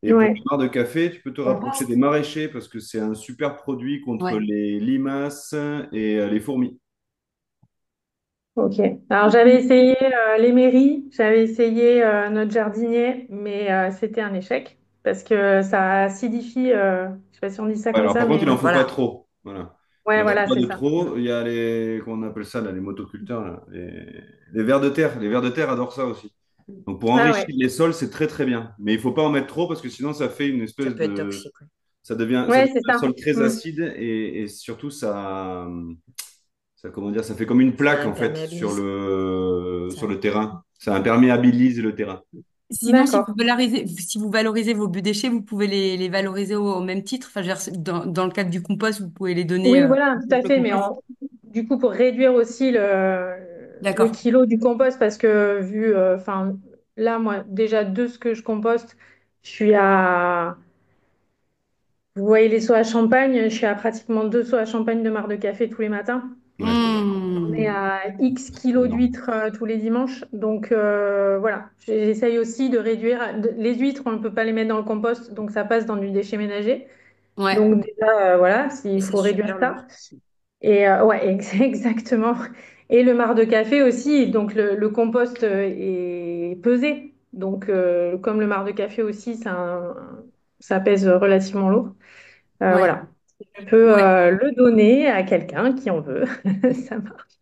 Speaker 6: Et pour
Speaker 7: ouais,
Speaker 6: les barres de café, tu peux te rapprocher des
Speaker 1: Compost.
Speaker 6: maraîchers parce que c'est un super produit contre
Speaker 1: Ouais.
Speaker 6: les limaces et les fourmis.
Speaker 7: Ok. Alors j'avais essayé les mairies, j'avais essayé notre jardinier, mais c'était un échec parce que ça acidifie, je sais pas si on dit ça
Speaker 6: Ouais,
Speaker 7: comme
Speaker 6: alors
Speaker 7: ça,
Speaker 6: par contre, il
Speaker 7: mais
Speaker 6: n'en faut pas
Speaker 3: Voilà.
Speaker 6: trop. Voilà. Il
Speaker 7: ouais,
Speaker 6: n'y en a
Speaker 7: voilà,
Speaker 6: pas
Speaker 7: c'est
Speaker 6: de
Speaker 7: ça.
Speaker 6: trop. Il y a les, comment on appelle ça, là, les motoculteurs, là, les vers de terre. Les vers de terre adorent ça aussi. Donc pour
Speaker 7: Ah
Speaker 6: enrichir
Speaker 7: ouais.
Speaker 6: les sols, c'est très très bien. Mais il faut pas en mettre trop parce que sinon ça fait une
Speaker 3: Ça
Speaker 6: espèce
Speaker 3: peut être
Speaker 6: de...
Speaker 3: toxique. Ouais.
Speaker 6: Ça
Speaker 7: Ouais,
Speaker 6: devient
Speaker 7: c'est
Speaker 6: un
Speaker 7: ça.
Speaker 6: sol très
Speaker 7: Mm.
Speaker 6: acide et surtout ça, comment dire, ça fait comme une
Speaker 3: Ça
Speaker 6: plaque en fait
Speaker 3: imperméabilise.
Speaker 6: sur
Speaker 3: Ça-
Speaker 6: le terrain. Ça imperméabilise le terrain.
Speaker 1: Sinon,
Speaker 7: D'accord.
Speaker 1: si vous valorisez vos biodéchets, vous pouvez les valoriser au même titre. Enfin, je veux dire, dans le cadre du compost, vous pouvez les donner
Speaker 7: Oui, voilà, tout à
Speaker 1: le
Speaker 7: fait. Mais
Speaker 1: compost.
Speaker 7: du coup, pour réduire aussi le
Speaker 1: D'accord.
Speaker 7: kilo du compost, parce que vu, enfin, là, moi, déjà, de ce que je composte, je suis à, vous voyez les seaux à champagne, je suis à pratiquement 2 seaux à champagne de marc de café tous les matins.
Speaker 6: Ouais, c'est énorme.
Speaker 7: On est
Speaker 1: Hmm.
Speaker 7: à X
Speaker 6: C'est
Speaker 7: kilos
Speaker 6: énorme.
Speaker 7: d'huîtres tous les dimanches. Donc voilà, j'essaye aussi de réduire. Les huîtres, on ne peut pas les mettre dans le compost, donc ça passe dans du déchet ménager.
Speaker 1: Ouais.
Speaker 7: Donc déjà, voilà,
Speaker 3: Et
Speaker 7: il
Speaker 3: c'est
Speaker 7: faut réduire
Speaker 3: super
Speaker 7: ça.
Speaker 3: lourd.
Speaker 7: Et ouais, exactement. Et le marc de café aussi, donc le compost est pesé. Donc comme le marc de café aussi, ça pèse relativement lourd.
Speaker 1: Ouais.
Speaker 7: Voilà. Je peux
Speaker 1: Ouais.
Speaker 7: le donner à quelqu'un qui en veut. Ça marche.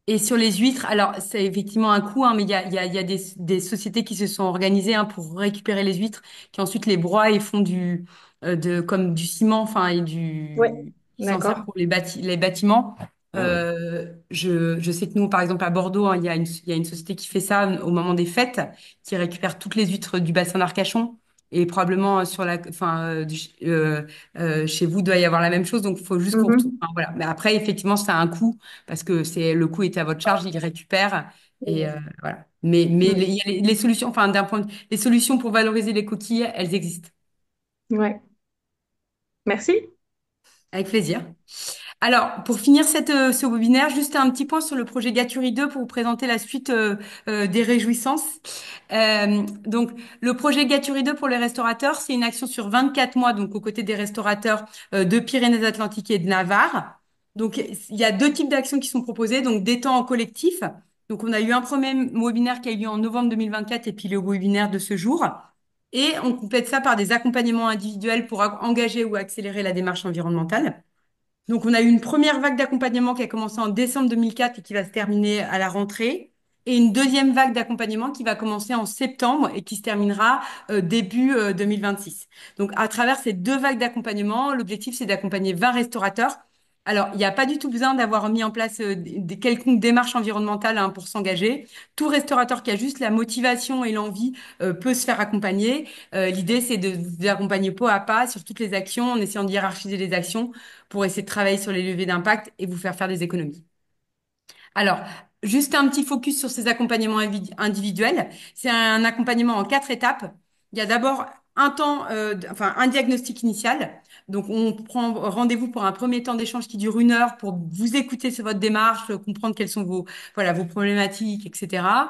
Speaker 1: Et sur les huîtres, alors c'est effectivement un coût, hein, mais il y a des sociétés qui se sont organisées pour récupérer les huîtres, qui ensuite les broient et font comme du ciment, enfin, et
Speaker 7: Ouais,
Speaker 1: qui s'en servent
Speaker 7: d'accord.
Speaker 1: pour les bâtiments.
Speaker 6: Ah ouais.
Speaker 1: Je sais que nous, par exemple, à Bordeaux, hein, il y a une société qui fait ça au moment des fêtes, qui récupère toutes les huîtres du bassin d'Arcachon. Et probablement chez vous, doit y avoir la même chose. Donc, il faut juste qu'on retrouve.
Speaker 7: Mhm.
Speaker 1: Enfin, voilà. Mais après, effectivement, ça a un coût parce que le coût est à votre charge, il récupère et voilà. Mais
Speaker 7: Mm.
Speaker 1: il y a les solutions, enfin les solutions pour valoriser les coquilles, elles existent.
Speaker 7: Ouais. Merci.
Speaker 1: Avec plaisir. Alors, pour finir ce webinaire, juste un petit point sur le projet Gaturie 2 pour vous présenter la suite des réjouissances. Donc, le projet Gaturie 2 pour les restaurateurs, c'est une action sur 24 mois, donc aux côtés des restaurateurs de Pyrénées-Atlantiques et de Navarre. Donc, il y a deux types d'actions qui sont proposées, donc des temps en collectif. Donc, on a eu un premier webinaire qui a eu lieu en novembre 2024 et puis le webinaire de ce jour. Et on complète ça par des accompagnements individuels pour engager ou accélérer la démarche environnementale. Donc, on a eu une première vague d'accompagnement qui a commencé en décembre 2004 et qui va se terminer à la rentrée. Et une deuxième vague d'accompagnement qui va commencer en septembre et qui se terminera début 2026. Donc, à travers ces deux vagues d'accompagnement, l'objectif, c'est d'accompagner 20 restaurateurs. Alors, il n'y a pas du tout besoin d'avoir mis en place des quelconques démarches environnementales pour s'engager. Tout restaurateur qui a juste la motivation et l'envie peut se faire accompagner. L'idée, c'est de vous accompagner pas à pas sur toutes les actions en essayant de hiérarchiser les actions pour essayer de travailler sur les leviers d'impact et vous faire des économies. Alors, juste un petit focus sur ces accompagnements individuels. C'est un accompagnement en 4 étapes. Il y a d'abord un diagnostic initial. Donc, on prend rendez-vous pour un premier temps d'échange qui dure 1 heure pour vous écouter sur votre démarche, comprendre quelles sont vos problématiques, etc.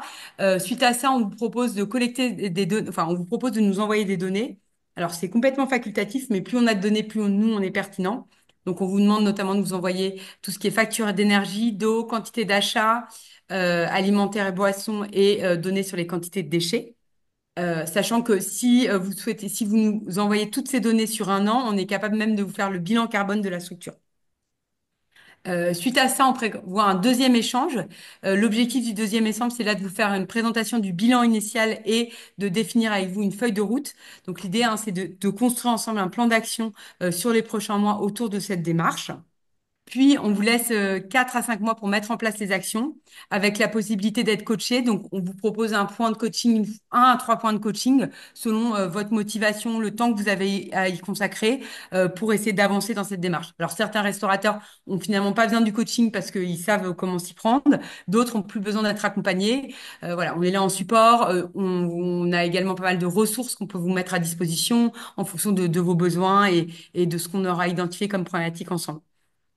Speaker 1: Suite à ça, on vous propose de collecter des données, enfin, on vous propose de nous envoyer des données. Alors, c'est complètement facultatif, mais plus on a de données, plus nous, on est pertinent. Donc, on vous demande notamment de nous envoyer tout ce qui est facture d'énergie, d'eau, quantité d'achat, alimentaire et boissons et données sur les quantités de déchets. Sachant que si vous nous envoyez toutes ces données sur 1 an, on est capable même de vous faire le bilan carbone de la structure. Suite à ça, on prévoit un deuxième échange. L'objectif du deuxième échange, c'est là de vous faire une présentation du bilan initial et de définir avec vous une feuille de route. Donc l'idée, hein, c'est de construire ensemble un plan d'action sur les prochains mois autour de cette démarche. Puis, on vous laisse 4 à 5 mois pour mettre en place les actions avec la possibilité d'être coaché. Donc, on vous propose un point de coaching, 1 à 3 points de coaching selon votre motivation, le temps que vous avez à y consacrer pour essayer d'avancer dans cette démarche. Alors, certains restaurateurs ont finalement pas besoin du coaching parce qu'ils savent comment s'y prendre. D'autres ont plus besoin d'être accompagnés. Voilà, on est là en support. On a également pas mal de ressources qu'on peut vous mettre à disposition en fonction de vos besoins et de ce qu'on aura identifié comme problématique ensemble.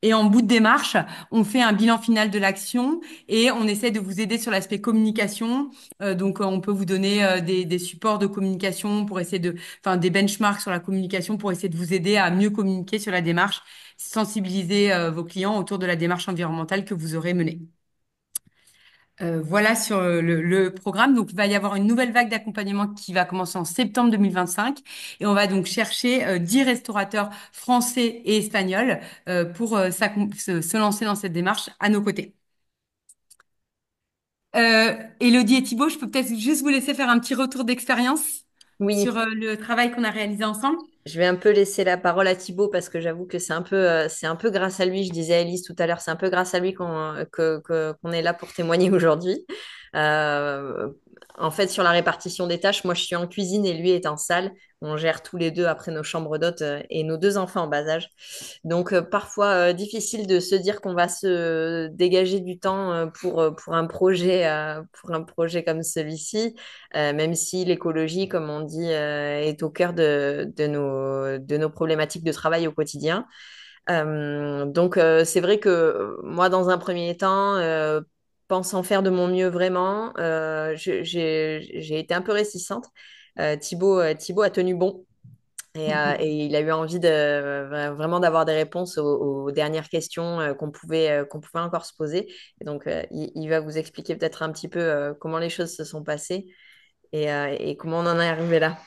Speaker 1: Et en bout de démarche, on fait un bilan final de l'action et on essaie de vous aider sur l'aspect communication. On peut vous donner des supports de communication pour essayer enfin, des benchmarks sur la communication pour essayer de vous aider à mieux communiquer sur la démarche, sensibiliser vos clients autour de la démarche environnementale que vous aurez menée. Voilà sur le programme. Donc, il va y avoir une nouvelle vague d'accompagnement qui va commencer en septembre 2025. Et on va donc chercher 10 restaurateurs français et espagnols pour se lancer dans cette démarche à nos côtés. Élodie et Thibaut, je peux peut-être juste vous laisser faire un petit retour d'expérience
Speaker 3: Oui,
Speaker 1: sur le travail qu'on a réalisé ensemble.
Speaker 3: je vais un peu laisser la parole à Thibaut parce que j'avoue que c'est un peu grâce à lui, je disais à Elise tout à l'heure, c'est un peu grâce à lui qu'on est là pour témoigner aujourd'hui. Euh, En fait, sur la répartition des tâches, moi je suis en cuisine et lui est en salle. On gère tous les deux après nos chambres d'hôtes et nos deux enfants en bas âge. Donc parfois difficile de se dire qu'on va se dégager du temps pour un projet comme celui-ci. Même si l'écologie, comme on dit, est au cœur de nos problématiques de travail au quotidien. C'est vrai que moi, dans un premier temps, pensant faire de mon mieux vraiment, j'ai été un peu réticente. Thibaut a tenu bon. Et il a eu envie vraiment d'avoir des réponses aux dernières questions qu'on pouvait encore se poser. Et donc, il va vous expliquer peut-être un petit peu comment les choses se sont passées et comment on en est arrivé là.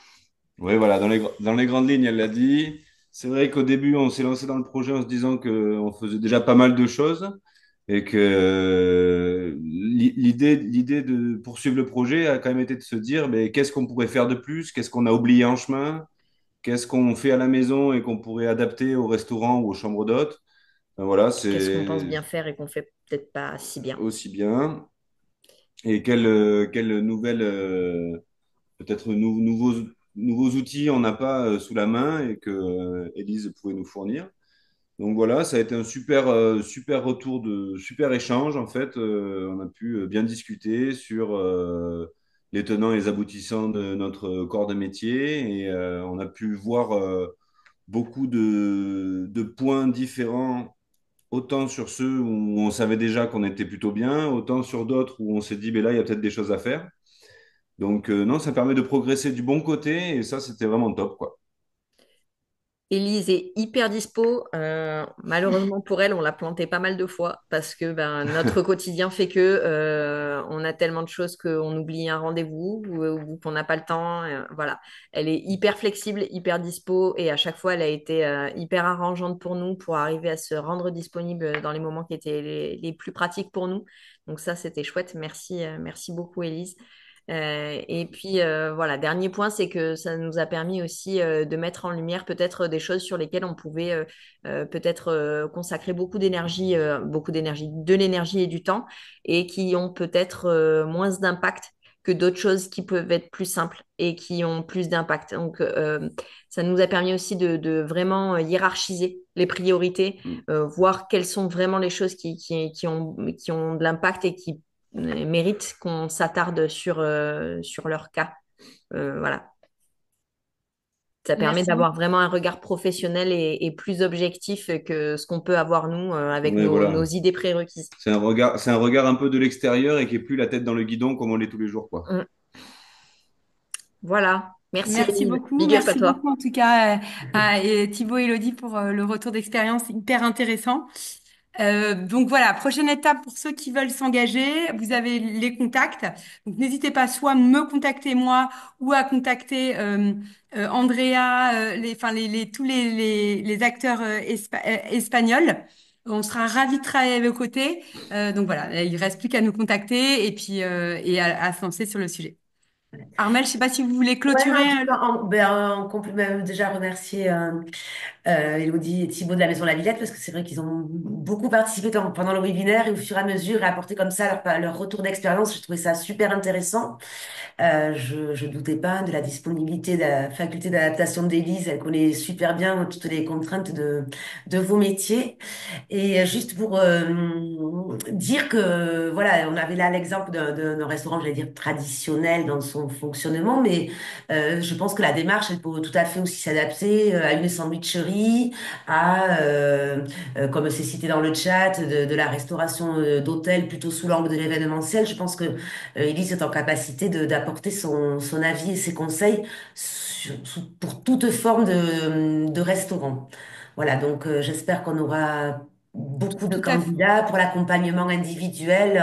Speaker 6: Oui, voilà, dans les grandes lignes, elle l'a dit. C'est vrai qu'au début, on s'est lancé dans le projet en se disant qu'on faisait déjà pas mal de choses et que l'idée de poursuivre le projet a quand même été de se dire, mais qu'est-ce qu'on pourrait faire de plus? Qu'est-ce qu'on a oublié en chemin? Qu'est-ce qu'on fait à la maison et qu'on pourrait adapter au restaurant ou aux chambres d'hôtes? Voilà,
Speaker 3: Qu'est-ce qu'on pense
Speaker 6: c'est
Speaker 3: bien faire et qu'on fait peut-être pas si bien.
Speaker 6: aussi bien. Et quelle nouvelle peut-être nouveaux outils on n'a pas sous la main et que Élise pouvait nous fournir. Donc voilà, ça a été un super retour super échange en fait. On a pu bien discuter sur les tenants et les aboutissants de notre corps de métier et on a pu voir beaucoup de points différents, autant sur ceux où on savait déjà qu'on était plutôt bien, autant sur d'autres où on s'est dit, ben là, il y a peut-être des choses à faire. Donc, non, ça permet de progresser du bon côté et ça, c'était vraiment top, quoi.
Speaker 3: Élise est hyper dispo. Malheureusement pour elle, on l'a plantée pas mal de fois parce que ben, notre quotidien fait que on a tellement de choses qu'on oublie un rendez-vous ou qu'on n'a pas le temps. Voilà. Elle est hyper flexible, hyper dispo et à chaque fois, elle a été hyper arrangeante pour nous pour arriver à se rendre disponible dans les moments qui étaient les plus pratiques pour nous. Donc ça, c'était chouette. Merci, merci beaucoup, Élise. Et puis voilà, dernier point, c'est que ça nous a permis aussi de mettre en lumière peut-être des choses sur lesquelles on pouvait peut-être consacrer beaucoup d'énergie, de l'énergie et du temps, et qui ont peut-être moins d'impact que d'autres choses qui peuvent être plus simples et qui ont plus d'impact. Donc ça nous a permis aussi de vraiment hiérarchiser les priorités,
Speaker 6: Mm.
Speaker 3: voir quelles sont vraiment les choses qui ont de l'impact et qui méritent qu'on s'attarde sur leur cas. Voilà. Ça permet
Speaker 1: Merci
Speaker 3: d'avoir
Speaker 1: beaucoup.
Speaker 3: vraiment un regard professionnel et plus objectif que ce qu'on peut avoir nous avec
Speaker 6: Ouais,
Speaker 3: nos
Speaker 6: voilà.
Speaker 3: idées prérequises.
Speaker 6: C'est un regard un peu de l'extérieur et qui est plus la tête dans le guidon comme on l'est tous les jours, quoi.
Speaker 3: Mm. Voilà. Merci
Speaker 1: Merci
Speaker 3: Élise.
Speaker 1: beaucoup.
Speaker 3: Big up à
Speaker 1: Merci
Speaker 3: toi.
Speaker 1: beaucoup en tout cas à Thibaut et Elodie pour le retour d'expérience hyper intéressant. Donc voilà, prochaine étape pour ceux qui veulent s'engager, vous avez les contacts. Donc n'hésitez pas soit à me contacter moi ou à contacter Andrea, tous les acteurs espagnols. On sera ravis de travailler avec eux côté. Donc voilà, il reste plus qu'à nous contacter et puis à se lancer sur le sujet. Armel, je sais pas si vous voulez
Speaker 2: Ouais,
Speaker 1: clôturer.
Speaker 2: en tout cas, en complément, déjà remercier Elodie et Thibaut de la Maison La Villette parce que c'est vrai qu'ils ont beaucoup participé pendant le webinaire et au fur et à mesure et apporté comme ça leur retour d'expérience. J'ai trouvé ça super intéressant. Je doutais pas de la disponibilité de la faculté d'adaptation d'Élise. Elle connaît super bien toutes les contraintes de vos métiers. Et juste pour dire que, voilà, on avait là l'exemple d'un restaurant, j'allais dire, traditionnel dans son fonctionnement, mais je pense que la démarche, elle peut tout à fait aussi s'adapter à une sandwicherie, comme c'est cité dans le chat, de la restauration d'hôtel plutôt sous l'angle de l'événementiel. Je pense que Élise est en capacité d'apporter son avis et ses conseils pour toute forme de restaurant. Voilà, donc j'espère qu'on aura beaucoup de
Speaker 1: Tout à fait.
Speaker 2: candidats pour l'accompagnement individuel.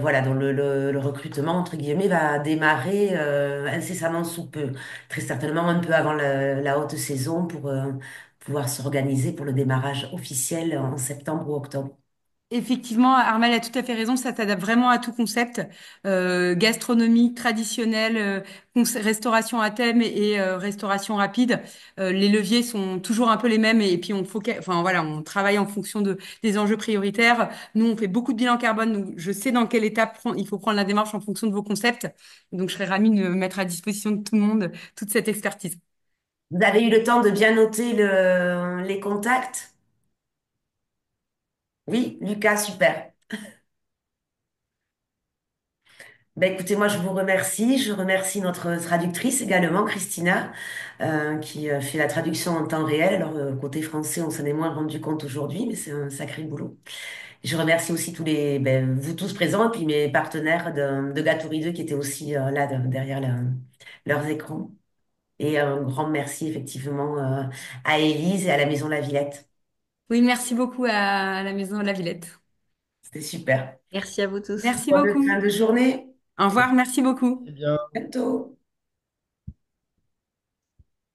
Speaker 2: Voilà, dont le recrutement, entre guillemets, va démarrer incessamment sous peu. Très certainement un peu avant la haute saison pour pouvoir s'organiser pour le démarrage officiel en septembre ou octobre.
Speaker 1: Effectivement, Armel a tout à fait raison, ça s'adapte vraiment à tout concept, gastronomique, traditionnel, restauration à thème et restauration rapide. Les leviers sont toujours un peu les mêmes et puis enfin voilà, on travaille en fonction des enjeux prioritaires. Nous, on fait beaucoup de bilan carbone, donc je sais dans quelle étape il faut prendre la démarche en fonction de vos concepts. Donc, je serais ravie de mettre à disposition de tout le monde toute cette expertise.
Speaker 2: Vous avez eu le temps de bien noter les contacts? Oui, Lucas, super. Ben écoutez, moi je vous remercie. Je remercie notre traductrice également, Christina, qui fait la traduction en temps réel. Alors, côté français, on s'en est moins rendu compte aujourd'hui, mais c'est un sacré boulot. Je remercie aussi vous tous présents, et puis mes partenaires de Gâterie 2 qui étaient aussi là derrière leurs écrans. Et un grand merci effectivement à Élise et à la Maison La Villette.
Speaker 1: Oui, merci beaucoup à la Maison de la Villette.
Speaker 2: C'était super.
Speaker 3: Merci à vous tous.
Speaker 1: Merci
Speaker 2: Bonne fin
Speaker 1: beaucoup.
Speaker 2: de journée.
Speaker 1: Au revoir, merci beaucoup.
Speaker 5: Eh bien.
Speaker 2: À bientôt.